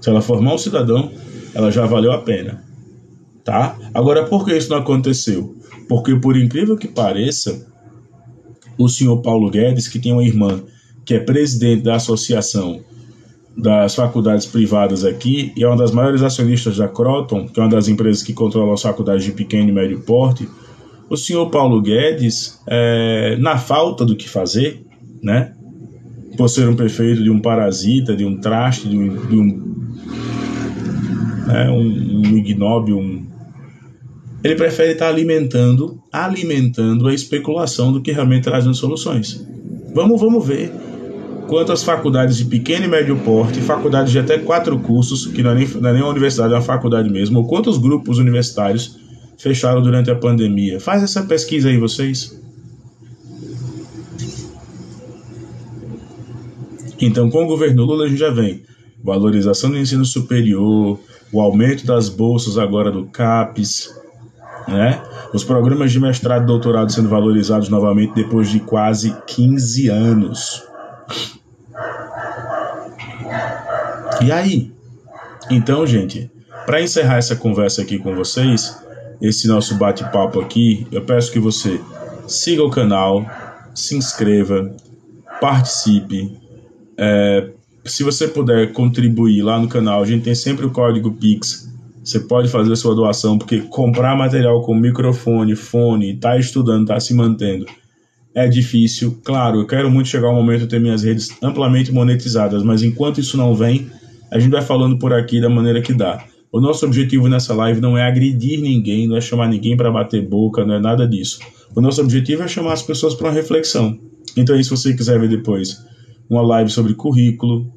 Se ela formar um cidadão, ela já valeu a pena. Tá? Agora, por que isso não aconteceu? Porque, por incrível que pareça, o senhor Paulo Guedes, que tem uma irmã que é presidente da Associação das Faculdades Privadas aqui, e é uma das maiores acionistas da Croton, que é uma das empresas que controla as faculdades de pequeno e médio porte, o senhor Paulo Guedes, na falta do que fazer, né, por ser um prefeito de um parasita, de um traste, de um ignóbil, ele prefere estar alimentando a especulação do que realmente trazendo soluções. Vamos ver quantas faculdades de pequeno e médio porte, faculdades de até 4 cursos, que não é nem uma universidade, é uma faculdade mesmo, ou quantos grupos universitários fecharam durante a pandemia. Faz essa pesquisa aí, vocês. Então, com o governo Lula, a gente já vem valorização do ensino superior, o aumento das bolsas agora do CAPES, né? Os programas de mestrado e doutorado sendo valorizados novamente depois de quase 15 anos. E aí? Então, gente, para encerrar essa conversa aqui com vocês, esse nosso bate-papo aqui, eu peço que você siga o canal, se inscreva, participe. Se você puder contribuir lá no canal, a gente tem sempre o código Pix. Você pode fazer a sua doação, porque comprar material com microfone, fone, tá estudando, tá se mantendo, é difícil. Claro, eu quero muito chegar ao momento de ter minhas redes amplamente monetizadas, mas enquanto isso não vem, a gente vai falando por aqui da maneira que dá. O nosso objetivo nessa live não é agredir ninguém, não é chamar ninguém para bater boca, não é nada disso. O nosso objetivo é chamar as pessoas para uma reflexão. Então aí, se você quiser ver depois uma live sobre currículo,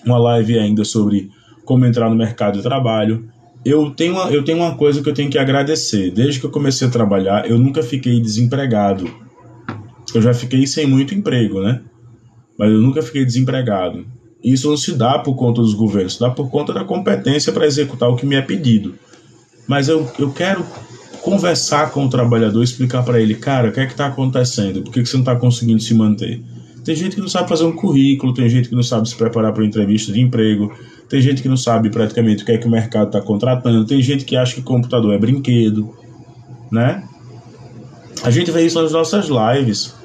uma live ainda sobre como entrar no mercado de trabalho. Eu tenho uma coisa que eu tenho que agradecer. Desde que eu comecei a trabalhar, eu nunca fiquei desempregado. Eu já fiquei sem muito emprego, né? Mas eu nunca fiquei desempregado. Isso não se dá por conta dos governos, se dá por conta da competência para executar o que me é pedido. Mas eu quero conversar com o trabalhador, explicar para ele, cara, o que é que está acontecendo? Por que você não está conseguindo se manter? Tem gente que não sabe fazer um currículo, tem gente que não sabe se preparar para uma entrevista de emprego, tem gente que não sabe praticamente o que é que o mercado está contratando, tem gente que acha que computador é brinquedo, né? A gente vê isso nas nossas lives.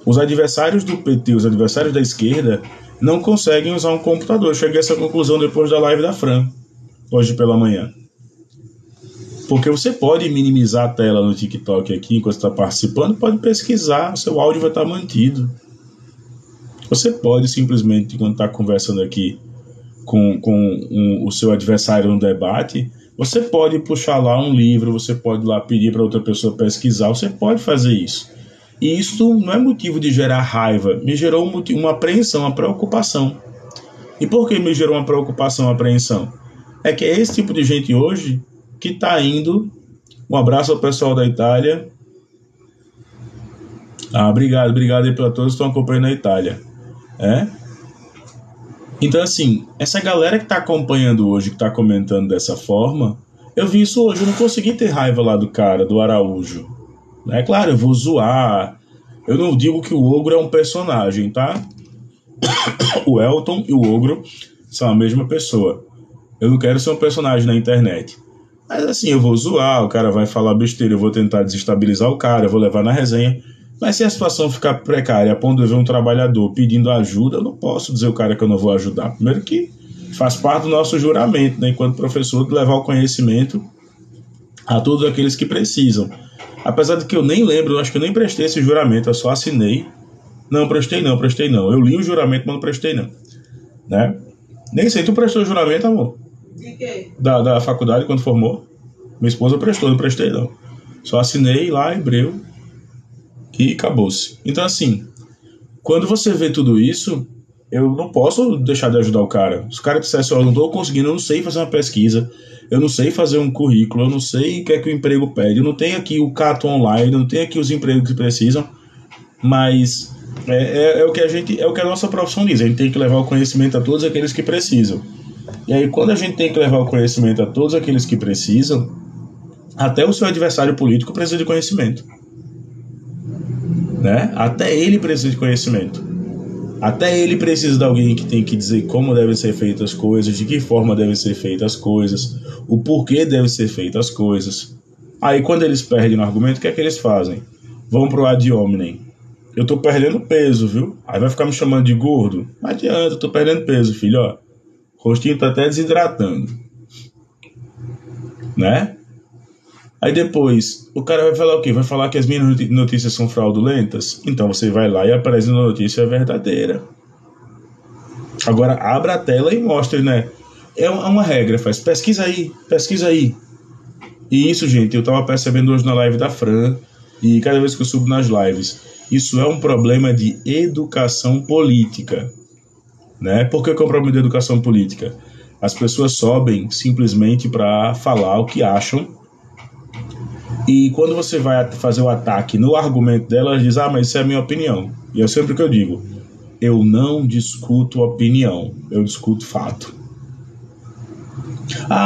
Os adversários do PT, os adversários da esquerda, não conseguem usar um computador. Eu cheguei a essa conclusão depois da live da Fran, hoje pela manhã. Porque você pode minimizar a tela no TikTok aqui enquanto está participando, pode pesquisar, o seu áudio vai estar mantido. Você pode simplesmente, quando está conversando aqui com o seu adversário no debate, você pode puxar lá um livro, você pode lá pedir para outra pessoa pesquisar, você pode fazer isso. E isso não é motivo de gerar raiva, me gerou uma apreensão, uma preocupação. E por que me gerou uma preocupação, uma apreensão? É que é esse tipo de gente hoje que está indo. Um abraço ao pessoal da Itália. Obrigado aí para todos que estão acompanhando a Itália. Então, assim, essa galera que está acompanhando hoje, que está comentando dessa forma, eu vi isso hoje, eu não consegui ter raiva lá do cara, do Araújo. É claro, eu vou zoar. Eu não digo que o Ogro é um personagem, tá? O Elton e o Ogro são a mesma pessoa. Eu não quero ser um personagem na internet. Mas assim, eu vou zoar, o cara vai falar besteira, eu vou tentar desestabilizar o cara, eu vou levar na resenha. Mas se a situação ficar precária a ponto de eu ver um trabalhador pedindo ajuda, eu não posso dizer ao cara que eu não vou ajudar. Primeiro que faz parte do nosso juramento, né, enquanto professor, de levar o conhecimento a todos aqueles que precisam. Apesar de que eu nem lembro, eu acho que eu nem prestei esse juramento, eu só assinei. Não, prestei não. Eu li o juramento, mas não prestei não. Né? Nem sei, tu prestou o juramento, amor? De quê? Da faculdade, quando formou. Minha esposa prestou, não prestei não. Só assinei lá em hebreu e acabou-se. Então assim, quando você vê tudo isso, eu não posso deixar de ajudar o cara. Se o cara dissesse, eu não estou conseguindo, eu não sei fazer uma pesquisa, eu não sei fazer um currículo, eu não sei o que é que o emprego pede, eu não tenho aqui o Cato Online, eu não tenho aqui os empregos que precisam, mas é o que a nossa profissão diz, a gente tem que levar o conhecimento a todos aqueles que precisam. E aí, quando a gente tem que levar o conhecimento a todos aqueles que precisam, até o seu adversário político precisa de conhecimento. Né? Até ele precisa de conhecimento. Até ele precisa de alguém que tem que dizer como devem ser feitas as coisas, de que forma devem ser feitas as coisas, o porquê devem ser feitas as coisas. Aí, quando eles perdem no argumento, o que é que eles fazem? Vão pro ad hominem. Eu tô perdendo peso, viu? Aí vai ficar me chamando de gordo? Não adianta, eu tô perdendo peso, filho, ó. O rostinho tá até desidratando. Né? Aí depois, o cara vai falar o quê? Vai falar que as minhas notícias são fraudulentas? Então você vai lá e apresenta a notícia verdadeira. Agora, abra a tela e mostre, né? É uma regra, faz pesquisa aí. E isso, gente, eu tava percebendo hoje na live da Fran, e cada vez que eu subo nas lives, isso é um problema de educação política. Né? Por que é um problema de educação política? As pessoas sobem simplesmente para falar o que acham, e quando você vai fazer o ataque no argumento delas, diz, mas isso é a minha opinião. E é sempre o que eu digo, eu não discuto opinião, eu discuto fato.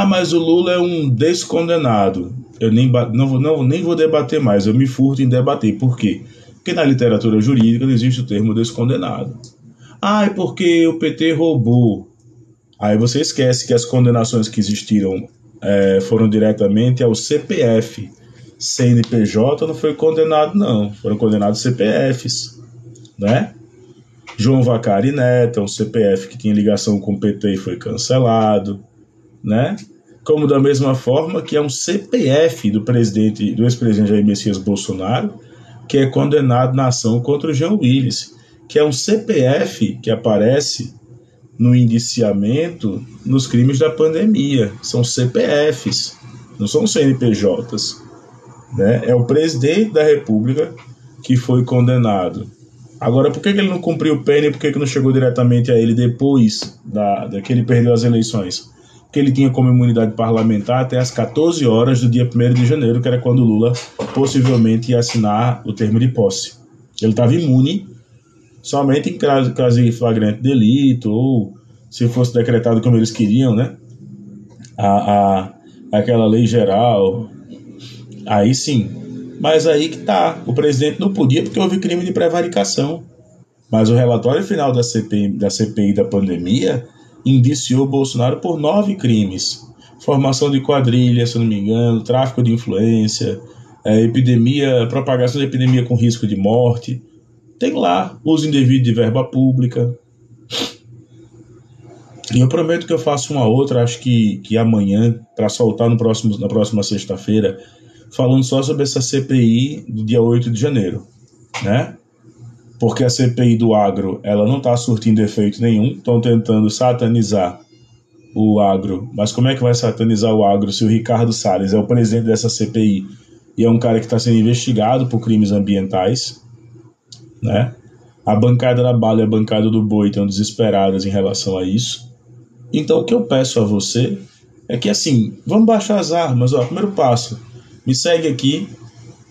Mas o Lula é um descondenado. Eu nem vou debater mais, eu me furto em debater. Por quê? Porque na literatura jurídica não existe o termo descondenado. É porque o PT roubou. Aí você esquece que as condenações que existiram foram diretamente ao CPF. CNPJ não foi condenado, não. Foram condenados CPFs. Né? João Vacari Neto, um CPF que tinha ligação com o PT e foi cancelado. Né? Como da mesma forma que é um CPF do ex-presidente Jair Messias Bolsonaro, que é condenado na ação contra o Jean Willis, que é um CPF que aparece no indiciamento nos crimes da pandemia. São CPFs, não são CNPJs. Né? É o presidente da República que foi condenado. Agora, por que ele não cumpriu o pena e por que não chegou diretamente a ele depois que ele perdeu as eleições? Porque ele tinha como imunidade parlamentar até as 14 horas do dia 1º de janeiro, que era quando Lula possivelmente ia assinar o termo de posse. Ele estava imune somente em caso de flagrante delito, ou se fosse decretado como eles queriam, né? Aquela lei geral, aí sim. Mas aí que tá, o presidente não podia porque houve crime de prevaricação. Mas o relatório final da CPI da pandemia indiciou Bolsonaro por 9 crimes. Formação de quadrilha, se eu não me engano, tráfico de influência, propagação de epidemia com risco de morte. Tem lá uso indevido de verba pública. E eu prometo que eu faço uma outra, acho que amanhã, para soltar na próxima sexta-feira, falando só sobre essa CPI do dia 8 de janeiro, né? Porque a CPI do agro, ela não está surtindo efeito nenhum, estão tentando satanizar o agro, mas como é que vai satanizar o agro se o Ricardo Salles é o presidente dessa CPI e é um cara que está sendo investigado por crimes ambientais, né? A bancada da bala e a bancada do boi estão desesperadas em relação a isso. Então o que eu peço a você é que, assim, vamos baixar as armas. Primeiro passo, me segue aqui,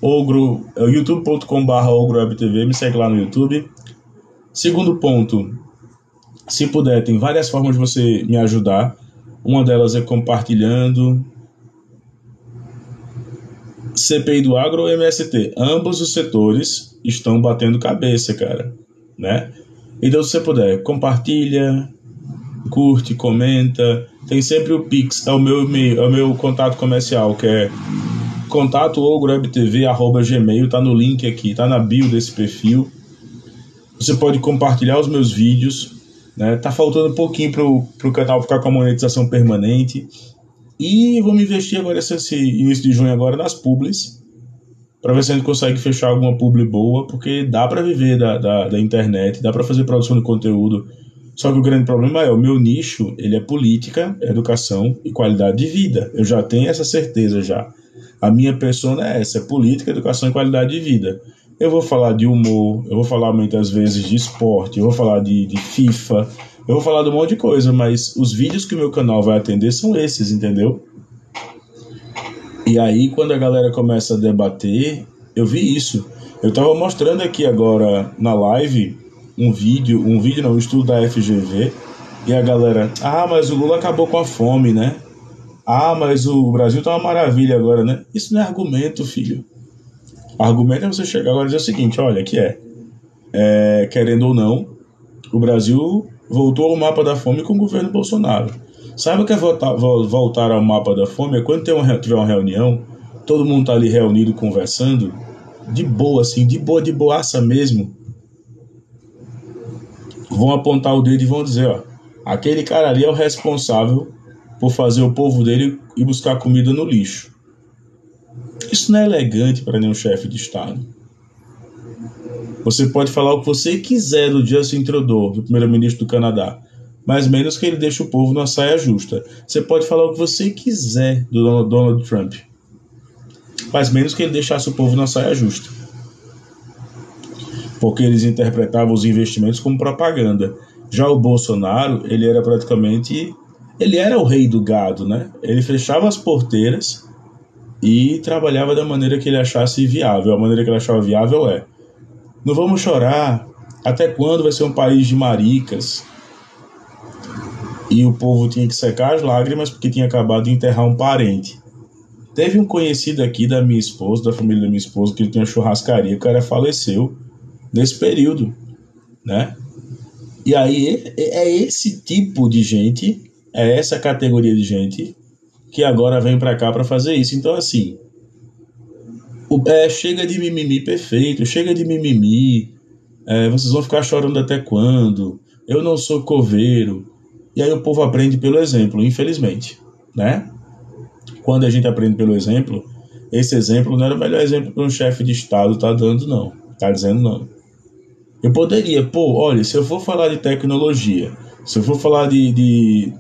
youtube.com/OgroWebTV, me segue lá no YouTube. Segundo ponto, se puder, tem várias formas de você me ajudar. Uma delas é compartilhando. CPI do Agro ou MST, ambos os setores estão batendo cabeça, cara, né? Então, se você puder, compartilha, curte, comenta. Tem sempre o Pix, é o meu contato comercial, que é contato@ogrovebtv@gmail, tá no link aqui, tá na bio desse perfil. Você pode compartilhar os meus vídeos, né? Tá faltando um pouquinho pro canal ficar com a monetização permanente. E vamos investir agora esse início de junho agora nas publis, para ver se a gente consegue fechar alguma publi boa, porque dá para viver da internet, dá para fazer produção de conteúdo. Só que o grande problema é, o meu nicho, ele é política, educação e qualidade de vida. Eu já tenho essa certeza já. A minha persona é essa, é política, educação e qualidade de vida. Eu vou falar de humor, eu vou falar muitas vezes de esporte, eu vou falar de FIFA, eu vou falar de um monte de coisa, mas os vídeos que o meu canal vai atender são esses, entendeu? E aí, quando a galera começa a debater, eu vi isso. Eu tava mostrando aqui agora na live um estudo da FGV, e a galera, mas o Lula acabou com a fome, né? Mas o Brasil tá uma maravilha agora, né? Isso não é argumento, filho. Argumento é você chegar agora e dizer o seguinte, olha, querendo ou não, o Brasil voltou ao mapa da fome com o governo Bolsonaro. Sabe o que é voltar ao mapa da fome? É quando tiver uma reunião, todo mundo tá ali reunido, conversando, de boa, assim, de boaça mesmo. Vão apontar o dedo e vão dizer, aquele cara ali é o responsável por fazer o povo dele ir buscar comida no lixo. Isso não é elegante para nenhum chefe de Estado. Você pode falar o que você quiser do Justin Trudeau, do primeiro-ministro do Canadá, mas menos que ele deixe o povo numa saia justa. Você pode falar o que você quiser do Donald Trump, mas menos que ele deixasse o povo numa saia justa. Porque eles interpretavam os investimentos como propaganda. Já o Bolsonaro, ele era o rei do gado, né? Ele fechava as porteiras e trabalhava da maneira que ele achasse viável. A maneira que ele achava viável é: não vamos chorar, até quando vai ser um país de maricas? E o povo tinha que secar as lágrimas porque tinha acabado de enterrar um parente. Teve um conhecido aqui da minha esposa, da família da minha esposa, que ele tinha uma churrascaria, o cara faleceu nesse período, né? E aí é esse tipo de gente, é essa categoria de gente que agora vem pra cá pra fazer isso. Então, assim, chega de mimimi perfeito, chega de mimimi, vocês vão ficar chorando até quando? Eu não sou coveiro. E aí o povo aprende pelo exemplo, infelizmente, né? Quando a gente aprende pelo exemplo, esse exemplo não era o melhor exemplo que um chefe de Estado tá dando, não. Tá dizendo, não. Eu poderia, olha, se eu for falar de tecnologia, se eu for falar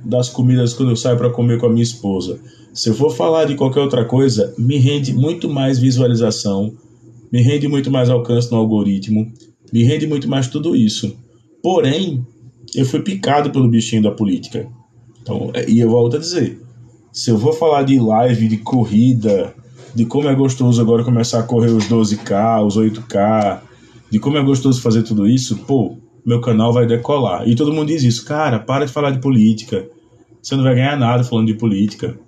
das comidas quando eu saio para comer com a minha esposa, se eu for falar de qualquer outra coisa, me rende muito mais visualização, me rende muito mais alcance no algoritmo, Me rende muito mais tudo isso. Porém, eu fui picado pelo bichinho da política. Então, e eu volto a dizer, se eu vou falar de live, de corrida, de como é gostoso agora começar a correr os 12K, os 8K, de como é gostoso fazer tudo isso, pô, meu canal vai decolar. E todo mundo diz isso, cara, para de falar de política. Você não vai ganhar nada falando de política.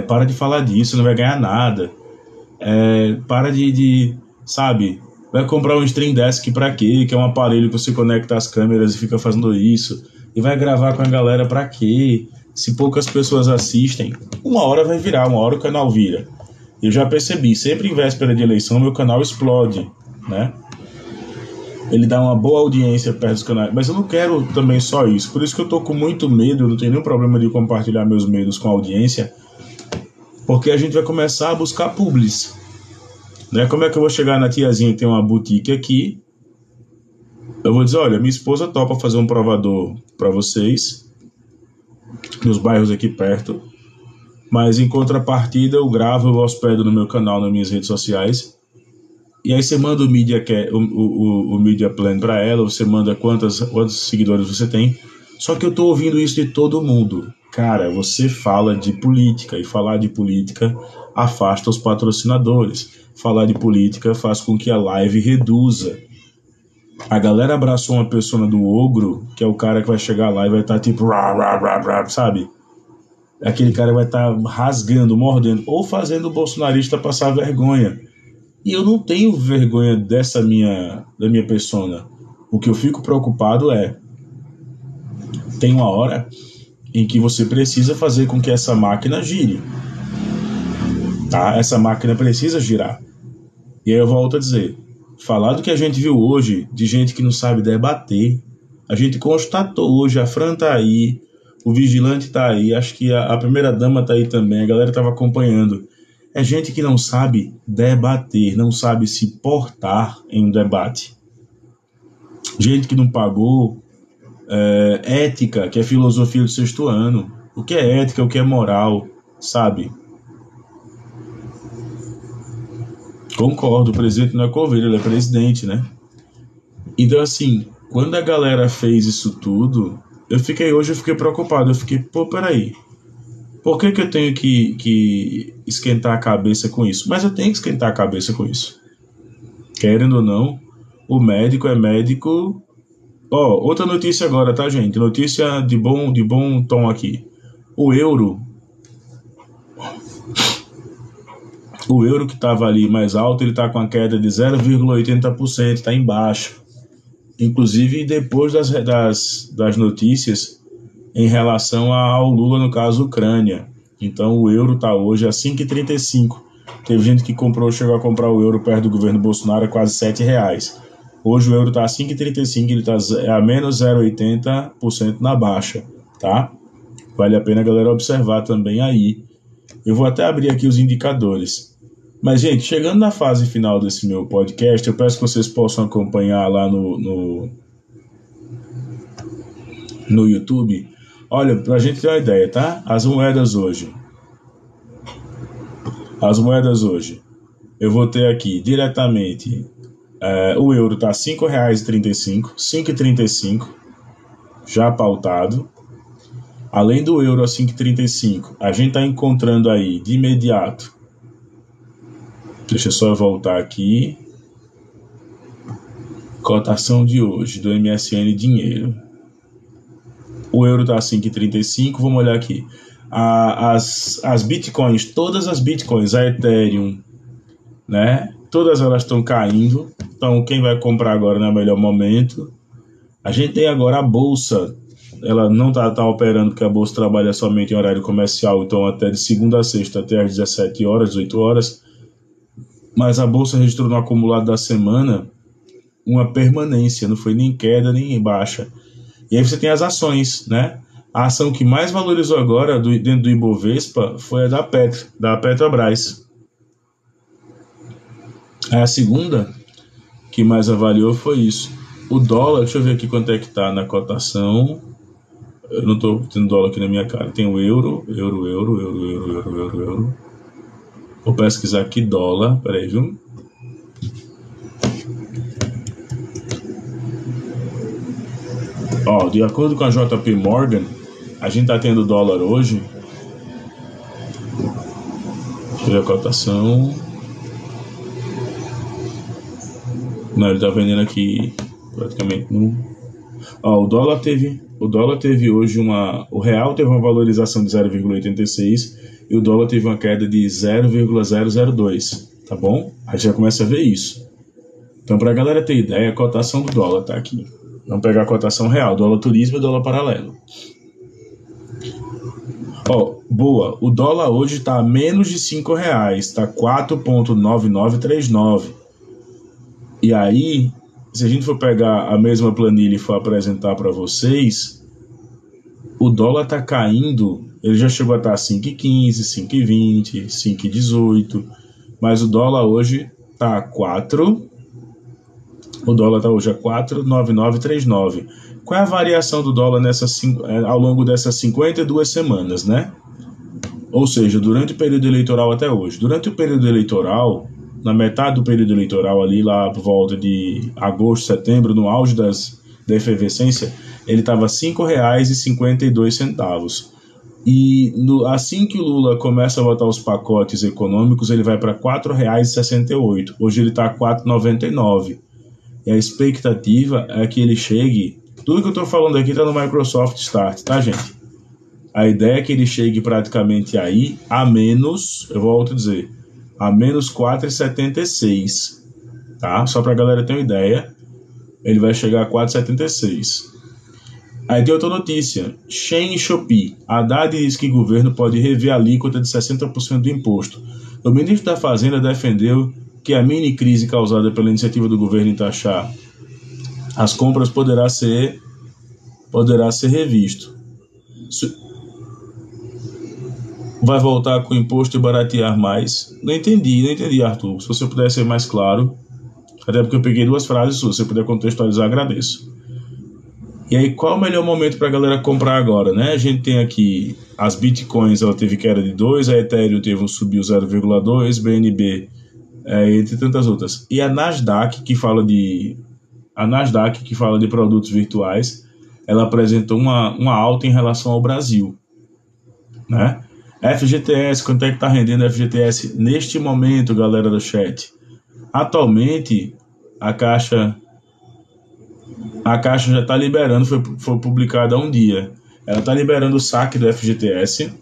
Para de falar disso, você não vai ganhar nada. Para sabe, vai comprar um Stream Deck pra quê? Que é um aparelho que você conecta as câmeras e fica fazendo isso. E vai gravar com a galera pra quê? Se poucas pessoas assistem, uma hora vai virar, uma hora o canal vira. Eu já percebi, sempre em véspera de eleição meu canal explode, né? Ele dá uma boa audiência perto dos canais, mas eu não quero também só isso. Por isso que eu tô com muito medo, eu não tenho nenhum problema de compartilhar meus medos com a audiência, porque a gente vai começar a buscar publis, né? Como é que eu vou chegar na tiazinha que tem uma boutique aqui? Eu vou dizer, olha, minha esposa topa fazer um provador para vocês nos bairros aqui perto, mas em contrapartida eu gravo, eu hospedo no meu canal, nas minhas redes sociais, e aí você manda o media plan para ela, você manda quantos seguidores você tem. Só que eu tô ouvindo isso de todo mundo. Cara, você fala de política, e falar de política afasta os patrocinadores. Falar de política faz com que a live reduza. A galera abraçou uma persona do ogro, que é o cara que vai chegar lá e vai estar tipo, sabe? Aquele cara vai estar rasgando, mordendo, ou fazendo o bolsonarista passar vergonha. E eu não tenho vergonha da minha persona. O que eu fico preocupado tem uma hora em que você precisa fazer com que essa máquina gire. Tá? Essa máquina precisa girar. E aí eu volto a dizer, falar do que a gente viu hoje, de gente que não sabe debater, a gente constatou hoje, a Fran tá aí, o vigilante tá aí, acho que a primeira-dama tá aí também, a galera tava acompanhando. É gente que não sabe debater, não sabe se portar em um debate. Gente que não pagou ética, que é filosofia do 6º ano. O que é ética, o que é moral, sabe? Concordo, o presidente não é coveiro, ele é presidente, né? Então, assim, quando a galera fez isso tudo, eu fiquei preocupado. Eu fiquei, pô, peraí. Por que eu tenho que esquentar a cabeça com isso? Mas eu tenho que esquentar a cabeça com isso. Querendo ou não, o médico é médico. Outra notícia agora, tá, gente? Notícia de bom tom aqui. O euro que estava ali mais alto, ele está com a queda de 0,80%, está em baixo. Inclusive depois das notícias em relação ao Lula, no caso, Ucrânia. Então o euro está hoje a 5,35. Teve gente que chegou a comprar o euro perto do governo Bolsonaro a quase R$7. Hoje o euro está a 5,35, ele está a menos 0,80% na baixa, tá? Vale a pena a galera observar também aí. Eu vou até abrir aqui os indicadores. Mas, gente, chegando na fase final desse meu podcast, eu peço que vocês possam acompanhar lá no YouTube. Olha, pra gente ter uma ideia, tá? As moedas hoje. Eu vou ter aqui diretamente o euro tá R$5,35, 5,35, já pautado. Além do euro a 5,35, a gente tá encontrando aí de imediato. Deixa eu só voltar aqui. Cotação de hoje do MSN Dinheiro. O euro tá a 5,35. Vamos olhar aqui. As bitcoins, todas as bitcoins, a Ethereum, né? Todas elas estão caindo. Então, quem vai comprar agora não é o melhor momento. A gente tem agora a bolsa. Ela não tá operando, porque a bolsa trabalha somente em horário comercial. Então, até de segunda a sexta, até às 17 horas, 18 horas. Mas a bolsa registrou no acumulado da semana uma permanência. Não foi nem queda, nem baixa. E aí você tem as ações, né? A ação que mais valorizou agora dentro do Ibovespa foi a da Petrobras. A segunda que mais avaliou foi isso. O dólar, deixa eu ver aqui quanto é que tá na cotação. Eu não tô tendo dólar aqui na minha cara. Tem o euro. Vou pesquisar aqui dólar. Peraí, viu? Ó, de acordo com a JP Morgan, a gente tá tendo dólar hoje. Deixa eu ver a cotação. Não, ele tá vendendo aqui praticamente no. Ó, o dólar teve hoje o real teve uma valorização de 0,86 e o dólar teve uma queda de 0,002, tá bom? A gente já começa a ver isso. Então, para a galera ter ideia, a cotação do dólar tá aqui. Vamos pegar a cotação real, dólar turismo e dólar paralelo. Ó, boa, o dólar hoje tá a menos de R$5, tá 4,9939. E aí, se a gente for pegar a mesma planilha e for apresentar para vocês, o dólar tá caindo, ele já chegou a estar 5,15, 5,20, 5,18, mas o dólar hoje tá a 4. O dólar tá hoje a 4,9939. Qual é a variação do dólar ao longo dessas 52 semanas, né? Ou seja, durante o período eleitoral até hoje. Durante o período eleitoral, na metade do período eleitoral ali, lá por volta de agosto, setembro, no auge da efervescência, ele estava R$ 5,52. E assim que o Lula começa a botar os pacotes econômicos, ele vai para R$ 4,68. Hoje ele está a R$ 4,99. E a expectativa é que ele chegue... Tudo que eu estou falando aqui está no Microsoft Start, tá, gente? A ideia é que ele chegue praticamente aí a menos, eu volto a dizer, a menos 4,76, tá? Só para a galera ter uma ideia, ele vai chegar a 4,76. Aí tem outra notícia, Shein e Shopee. Haddad diz que o governo pode rever a alíquota de 60% do imposto. O ministro da Fazenda defendeu que a mini crise causada pela iniciativa do governo em taxar as compras poderá ser revisto. Vai voltar com o imposto e baratear mais? Não entendi, Arthur. Se você puder ser mais claro, até porque eu peguei duas frases suas, se você puder contextualizar, agradeço. E aí, qual é o melhor momento para a galera comprar agora, né? A gente tem aqui as bitcoins, ela teve queda de 2, a Ethereum subiu 0,2, BNB, entre tantas outras. E a Nasdaq, que fala de produtos virtuais, ela apresentou uma alta em relação ao Brasil, né? FGTS, quanto é que está rendendo a FGTS neste momento, galera do chat? Atualmente, a Caixa já está liberando, foi publicada há um dia. Ela está liberando o saque do FGTS.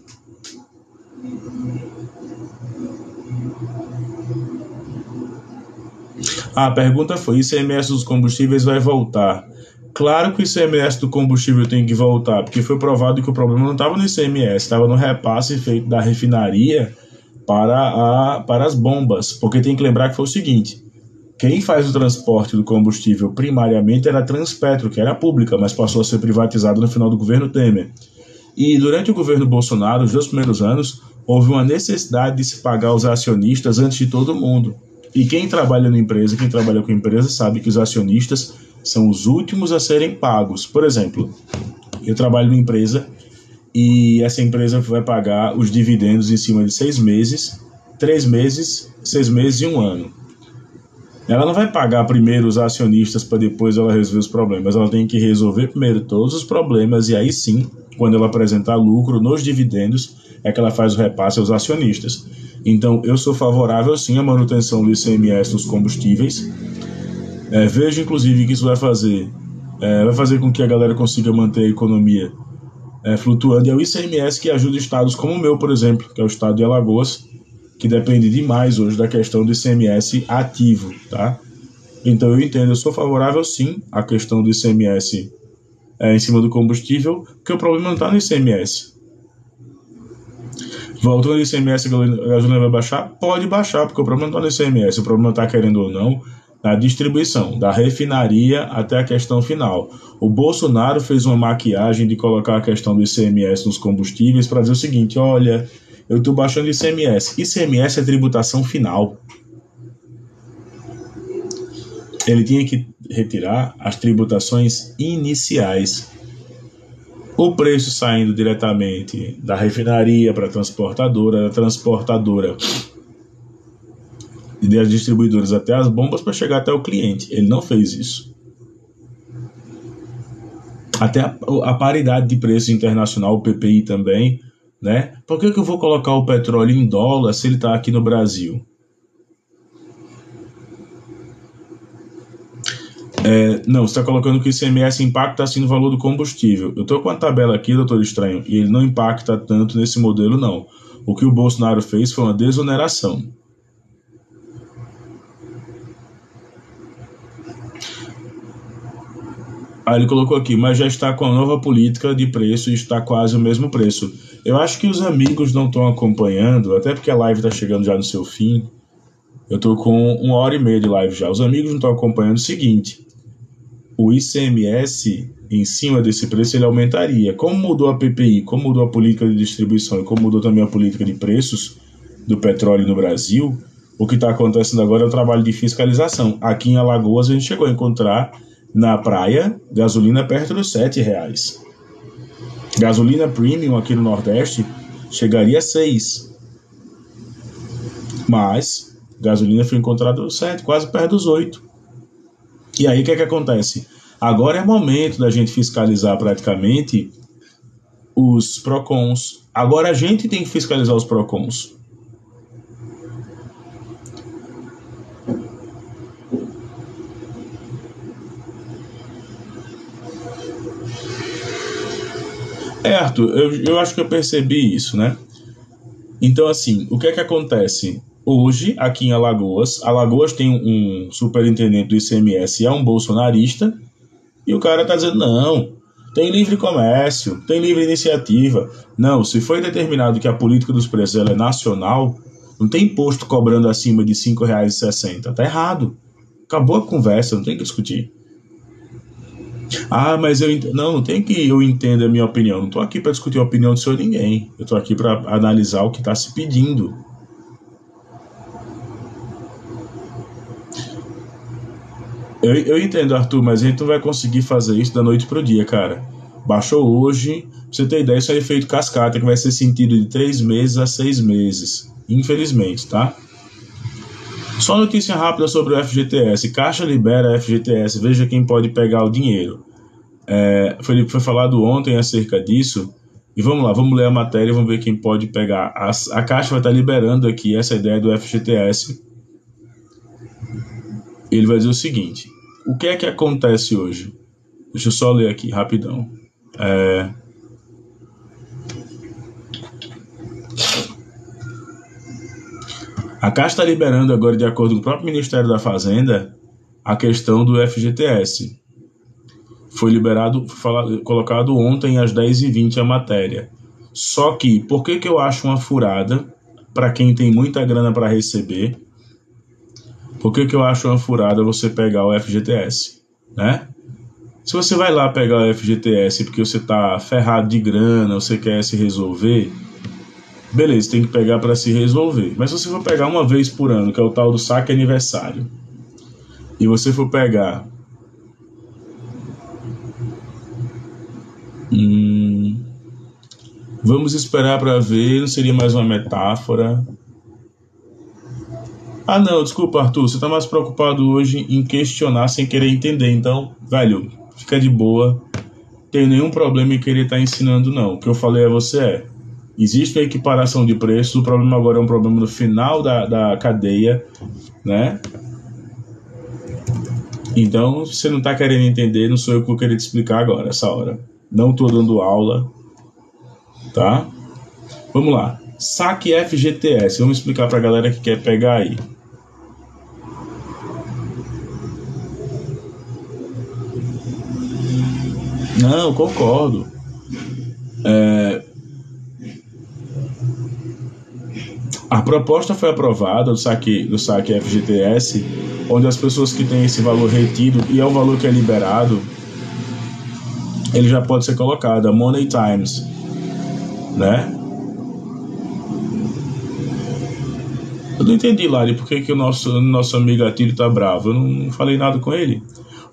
A pergunta foi, ICMS dos combustíveis vai voltar? Claro que o ICMS do combustível tem que voltar, porque foi provado que o problema não estava no ICMS, estava no repasse feito da refinaria para as bombas. Porque tem que lembrar que foi o seguinte, quem faz o transporte do combustível primariamente era a Transpetro, que era pública, mas passou a ser privatizada no final do governo Temer. E durante o governo Bolsonaro, os 2 primeiros anos, houve uma necessidade de se pagar os acionistas antes de todo mundo. E quem trabalha na empresa, quem trabalha com empresa, sabe que os acionistas são os últimos a serem pagos. Por exemplo, eu trabalho numa empresa e essa empresa vai pagar os dividendos em cima de 6 meses, 3 meses, 6 meses e 1 ano. Ela não vai pagar primeiro os acionistas para depois ela resolver os problemas. Ela tem que resolver primeiro todos os problemas e aí sim, quando ela apresentar lucro nos dividendos, é que ela faz o repasse aos acionistas. Então, eu sou favorável sim à manutenção do ICMS dos combustíveis. Vejo, inclusive, que isso vai fazer com que a galera consiga manter a economia flutuando. E é o ICMS que ajuda estados como o meu, por exemplo, que é o estado de Alagoas, que depende demais hoje da questão do ICMS ativo, tá? Então, eu entendo, eu sou favorável sim à questão do ICMS em cima do combustível, porque o problema não está no ICMS. Voltando ao ICMS, a gasolina vai baixar? Pode baixar, porque o problema não está no ICMS, o problema está, querendo ou não, na distribuição, da refinaria até a questão final. O Bolsonaro fez uma maquiagem de colocar a questão do ICMS nos combustíveis para dizer o seguinte, olha, eu estou baixando ICMS. ICMS é tributação final. Ele tinha que retirar as tributações iniciais. O preço saindo diretamente da refinaria para a transportadora, da transportadora e das distribuidoras até as bombas para chegar até o cliente. Ele não fez isso. Até a paridade de preço internacional, o PPI também, né? Por que eu vou colocar o petróleo em dólar se ele está aqui no Brasil? Não, você está colocando que o ICMS impacta assim no valor do combustível. Eu estou com a tabela aqui, doutor Estranho, e ele não impacta tanto nesse modelo, não. O que o Bolsonaro fez foi uma desoneração. Aí ele colocou aqui, mas já está com a nova política de preço e está quase o mesmo preço. Eu acho que os amigos não estão acompanhando, até porque a live está chegando já no seu fim. Eu estou com 1h30 de live já. Os amigos não estão acompanhando o seguinte: o ICMS em cima desse preço ele aumentaria. Como mudou a PPI, como mudou a política de distribuição e como mudou também a política de preços do petróleo no Brasil, o que está acontecendo agora é o trabalho de fiscalização. Aqui em Alagoas a gente chegou a encontrar na praia gasolina perto dos R$7. Gasolina premium aqui no Nordeste chegaria a 6. Mas gasolina foi encontrada 7, quase perto dos 8. E aí o que é que acontece? Agora é momento da gente fiscalizar praticamente os PROCONs. Agora a gente tem que fiscalizar os PROCONs. Arthur, eu acho que eu percebi isso, né? Então, assim, o que é que acontece? Hoje, aqui em Alagoas tem um superintendente do ICMS, é um bolsonarista, e o cara tá dizendo, não, tem livre comércio, tem livre iniciativa. Não, se foi determinado que a política dos preços ela é nacional, não tem imposto cobrando acima de R$5,60. Tá errado. Acabou a conversa, não tem que discutir. Ah, mas não tem que eu entenda a minha opinião. Não estou aqui para discutir a opinião do senhor ninguém. Eu estou aqui para analisar o que está se pedindo. Eu entendo, Arthur, mas a gente não vai conseguir fazer isso da noite pro dia, cara. Baixou hoje, pra você ter ideia, isso é efeito cascata, que vai ser sentido de 3 meses a 6 meses. Infelizmente, tá? Só notícia rápida sobre o FGTS. Caixa libera FGTS, veja quem pode pegar o dinheiro. Foi falado ontem acerca disso. E vamos lá, vamos ler a matéria e vamos ver quem pode pegar. A Caixa vai estar liberando aqui essa ideia do FGTS. Ele vai dizer o seguinte: o que é que acontece hoje? Deixa eu só ler aqui, rapidão. A Caixa está liberando agora, de acordo com o próprio Ministério da Fazenda, a questão do FGTS. Foi liberado, colocado ontem às 10h20 a matéria. Só que, por que eu acho uma furada para quem tem muita grana para receber? Por que eu acho uma furada você pegar o FGTS, né? Se você vai lá pegar o FGTS porque você tá ferrado de grana, você quer se resolver, beleza, tem que pegar para se resolver. Mas se você for pegar uma vez por ano, que é o tal do saque aniversário, e você for pegar vamos esperar para ver, não seria mais uma metáfora? Ah, não, desculpa, Arthur, você tá mais preocupado hoje em questionar sem querer entender. Então, velho, fica de boa. Não tenho nenhum problema em querer estar ensinando, não. O que eu falei a você existe a equiparação de preços, o problema agora é um problema no final da cadeia, né? Então, se você não tá querendo entender, não sou eu que vou querer te explicar agora, essa hora. Não tô dando aula, tá? Vamos lá. Saque FGTS. Vamos explicar pra galera que quer pegar aí. Não, concordo. A proposta foi aprovada do saque FGTS, onde as pessoas que têm esse valor retido, e é o valor que é liberado, ele já pode ser colocado, a Money Times, né? Eu não entendi, Lari, por que o nosso amigo Atílio tá bravo. Eu não falei nada com ele.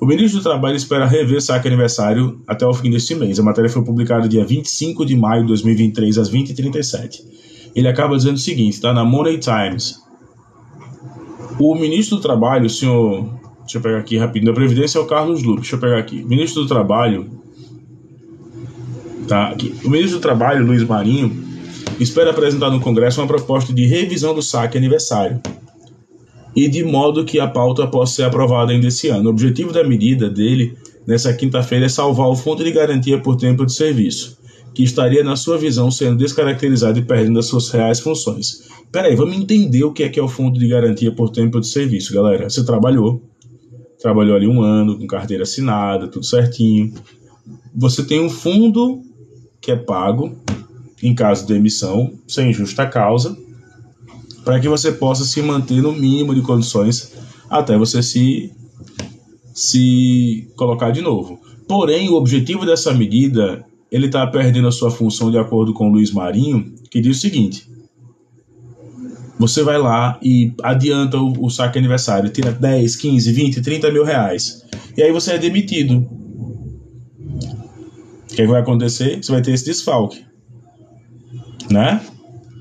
O ministro do Trabalho espera rever saque aniversário até o fim deste mês. A matéria foi publicada dia 25 de maio de 2023, às 20h37. Ele acaba dizendo o seguinte, tá na Money Times. O ministro do Trabalho, o senhor... Deixa eu pegar aqui rapidinho. Da Previdência é o Carlos Lupe. Deixa eu pegar aqui. O ministro do Trabalho Tá? Aqui. O ministro do Trabalho, Luiz Marinho, espera apresentar no Congresso uma proposta de revisão do saque aniversário e de modo que a pauta possa ser aprovada ainda esse ano. O objetivo da medida dele, nessa quinta-feira, é salvar o Fundo de Garantia por Tempo de Serviço, que estaria, na sua visão, sendo descaracterizado e perdendo as suas reais funções. Peraí, vamos entender o que é o Fundo de Garantia por Tempo de Serviço, galera. Você trabalhou ali 1 ano, com carteira assinada, tudo certinho. Você tem um fundo que é pago, em caso de demissão, sem justa causa, para que você possa se manter no mínimo de condições até você se colocar de novo. Porém, o objetivo dessa medida, ele está perdendo a sua função de acordo com o Luiz Marinho, que diz o seguinte: você vai lá e adianta o saque aniversário, tira 10, 15, 20, 30 mil reais, e aí você é demitido. O que vai acontecer? Você vai ter esse desfalque, né?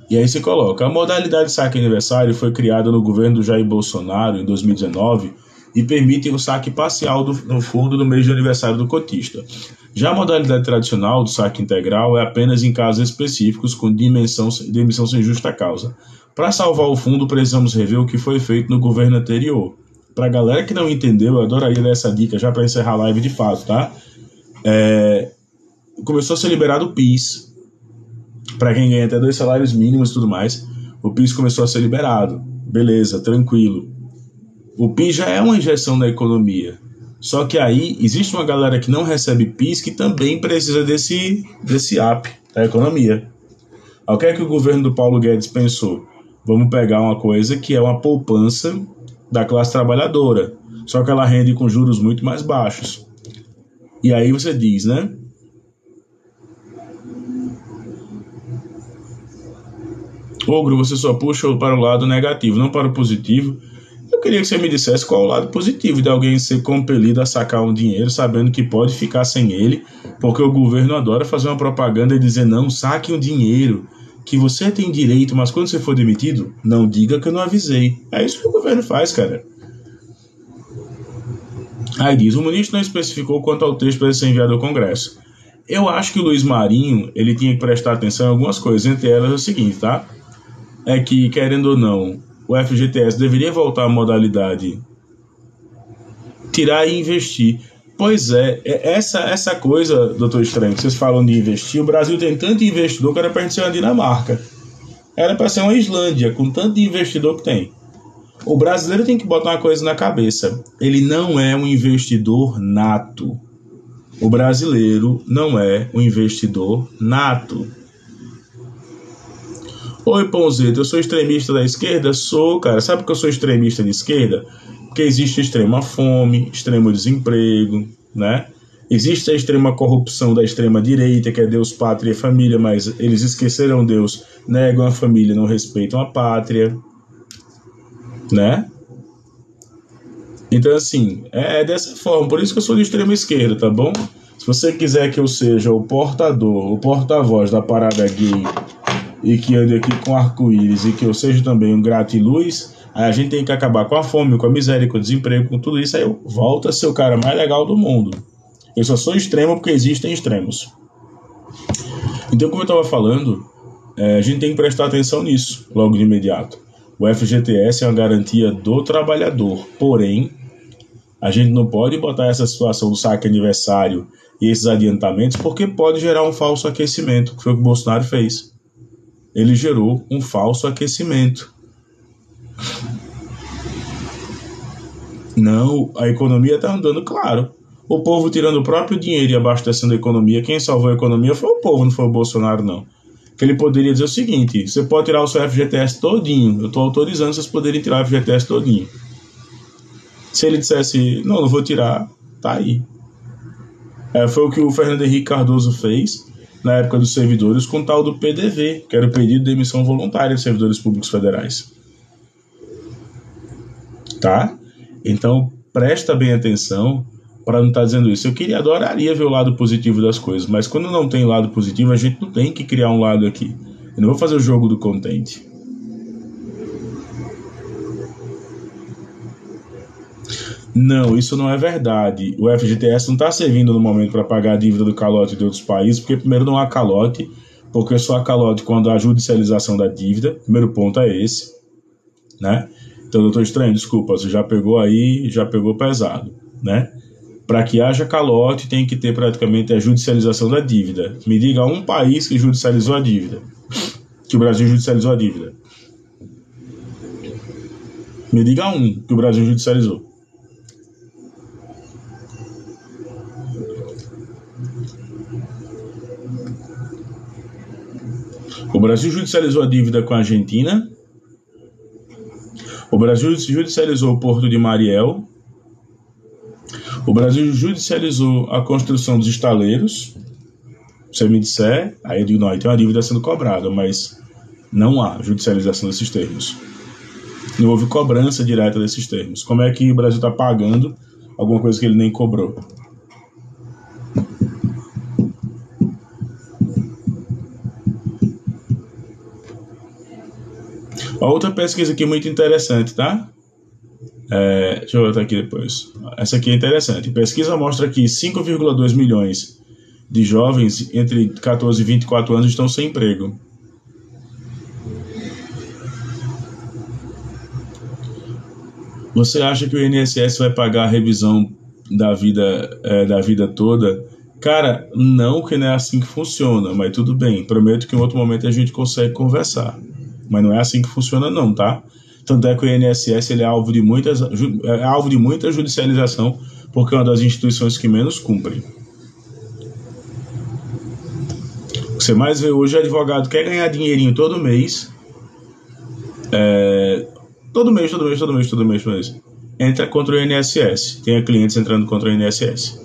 E aí se coloca, a modalidade de saque aniversário foi criada no governo do Jair Bolsonaro em 2019 e permite o saque parcial no fundo no mês de aniversário do cotista. Já a modalidade tradicional do saque integral é apenas em casos específicos com demissão sem justa causa. Para salvar o fundo, precisamos rever o que foi feito no governo anterior. Para a galera que não entendeu, eu adoraria dar essa dica já para encerrar a live de fato, tá? Começou a ser liberado o PIS. Para quem ganha até 2 salários mínimos e tudo mais, o PIS começou a ser liberado. Beleza, tranquilo. O PIS já é uma injeção na economia. Só que aí existe uma galera que não recebe PIS que também precisa desse up da economia. O que é que o governo do Paulo Guedes pensou? Vamos pegar uma coisa que é uma poupança da classe trabalhadora, só que ela rende com juros muito mais baixos. E aí você diz, né? Ogro, você só puxa para o lado negativo, não para o positivo. Eu queria que você me dissesse qual é o lado positivo de alguém ser compelido a sacar um dinheiro sabendo que pode ficar sem ele, porque o governo adora fazer uma propaganda e dizer, não, saque um dinheiro, que você tem direito, mas quando você for demitido, não diga que eu não avisei. É isso que o governo faz, cara. Aí diz, o ministro não especificou quanto ao texto para ser enviado ao Congresso. Eu acho que o Luiz Marinho, ele tinha que prestar atenção em algumas coisas, entre elas é o seguinte, tá? É que, querendo ou não, o FGTS deveria voltar à modalidade tirar e investir. Pois é, essa coisa, doutor Estranho, que vocês falam de investir, o Brasil tem tanto investidor que era para a gente ser uma Dinamarca. Era para ser uma Islândia, com tanto de investidor que tem. O brasileiro tem que botar uma coisa na cabeça. Ele não é um investidor nato. O brasileiro não é um investidor nato. Oi, Pãozeto, eu sou extremista da esquerda? Sou, cara. Sabe por que eu sou extremista de esquerda? Porque existe extrema fome, extremo desemprego, né? Existe a extrema corrupção da extrema direita, que é Deus, pátria e família, mas eles esqueceram Deus, negam a família, não respeitam a pátria, né? Então, assim, é dessa forma. Por isso que eu sou de extrema esquerda, tá bom? Se você quiser que eu seja o portador, o porta-voz da parada gay e que ande aqui com arco-íris e que eu seja também um gratiluz, aí a gente tem que acabar com a fome, com a miséria, com o desemprego, com tudo isso, aí eu volto a ser o cara mais legal do mundo. Eu só sou extremo porque existem extremos. Então, como eu estava falando, a gente tem que prestar atenção nisso logo de imediato. O FGTS é uma garantia do trabalhador, porém, a gente não pode botar essa situação do saque aniversário e esses adiantamentos porque pode gerar um falso aquecimento, que foi o que o Bolsonaro fez. Ele gerou um falso aquecimento. Não, a economia está andando, claro. O povo tirando o próprio dinheiro e abastecendo a economia. Quem salvou a economia foi o povo, não foi o Bolsonaro, não. Que ele poderia dizer o seguinte: você pode tirar o seu FGTS todinho. Eu estou autorizando vocês poderem tirar o FGTS todinho. Se ele dissesse, não vou tirar, tá aí. Foi o que o Fernando Henrique Cardoso fez na época dos servidores com o tal do PDV, que era o pedido de demissão voluntária de servidores públicos federais. Tá? Então, presta bem atenção para não estar dizendo isso. Adoraria ver o lado positivo das coisas, mas quando não tem lado positivo, a gente não tem que criar um lado aqui. Eu não vou fazer o jogo do contente. Não, isso não é verdade. O FGTS não está servindo no momento para pagar a dívida do calote de outros países, porque primeiro não há calote, porque só há calote quando há judicialização da dívida. Primeiro ponto é esse, né? Então, doutor Estranho, desculpa, você já pegou aí, já pegou pesado, né? Para que haja calote, tem que ter praticamente a judicialização da dívida. Me diga um país que judicializou a dívida, que o Brasil judicializou a dívida. Me diga um que o Brasil judicializou. O Brasil judicializou a dívida com a Argentina. O Brasil judicializou o Porto de Mariel. O Brasil judicializou a construção dos estaleiros. Se você me disser, aí eu digo, não, aí tem uma dívida sendo cobrada, mas não há judicialização desses termos. Não houve cobrança direta desses termos. Como é que o Brasil está pagando alguma coisa que ele nem cobrou? Outra pesquisa aqui muito interessante, tá? Deixa eu botar aqui depois. Essa aqui é interessante. Pesquisa mostra que 5,2 milhões de jovens entre 14 e 24 anos estão sem emprego. Você acha que o INSS vai pagar a revisão da vida toda? Cara, não, que não é assim que funciona, mas tudo bem. Prometo que em outro momento a gente consegue conversar. Mas não é assim que funciona não, tá? Tanto é que o INSS ele é alvo de muita judicialização, porque é uma das instituições que menos cumprem. O que você mais vê hoje é advogado que quer ganhar dinheirinho todo mês. Todo mês. Entra contra o INSS. Tem clientes entrando contra o INSS.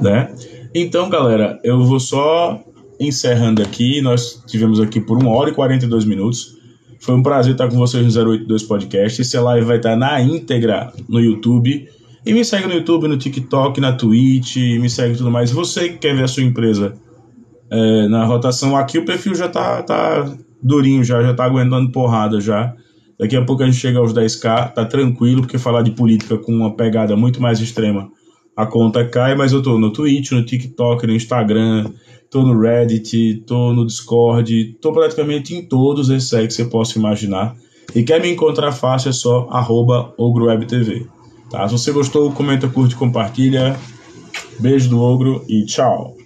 Né? Então, galera, eu vou só encerrando aqui. Nós tivemos aqui por 1 hora e 42 minutos. Foi um prazer estar com vocês no 082 Podcast. Esse live vai estar na íntegra no YouTube. E me segue no YouTube, no TikTok, na Twitch, me segue e tudo mais. Você que quer ver a sua empresa na rotação, aqui o perfil já tá durinho, já tá aguentando porrada já. Daqui a pouco a gente chega aos 10k, tá tranquilo, porque falar de política com uma pegada muito mais extrema, a conta cai, mas eu tô no Twitch, no TikTok, no Instagram, tô no Reddit, tô no Discord, tô praticamente em todos esses aí que você possa imaginar. E quer me encontrar fácil, é só @OgroWebTV. Tá? Se você gostou, comenta, curte, compartilha. Beijo do Ogro e tchau!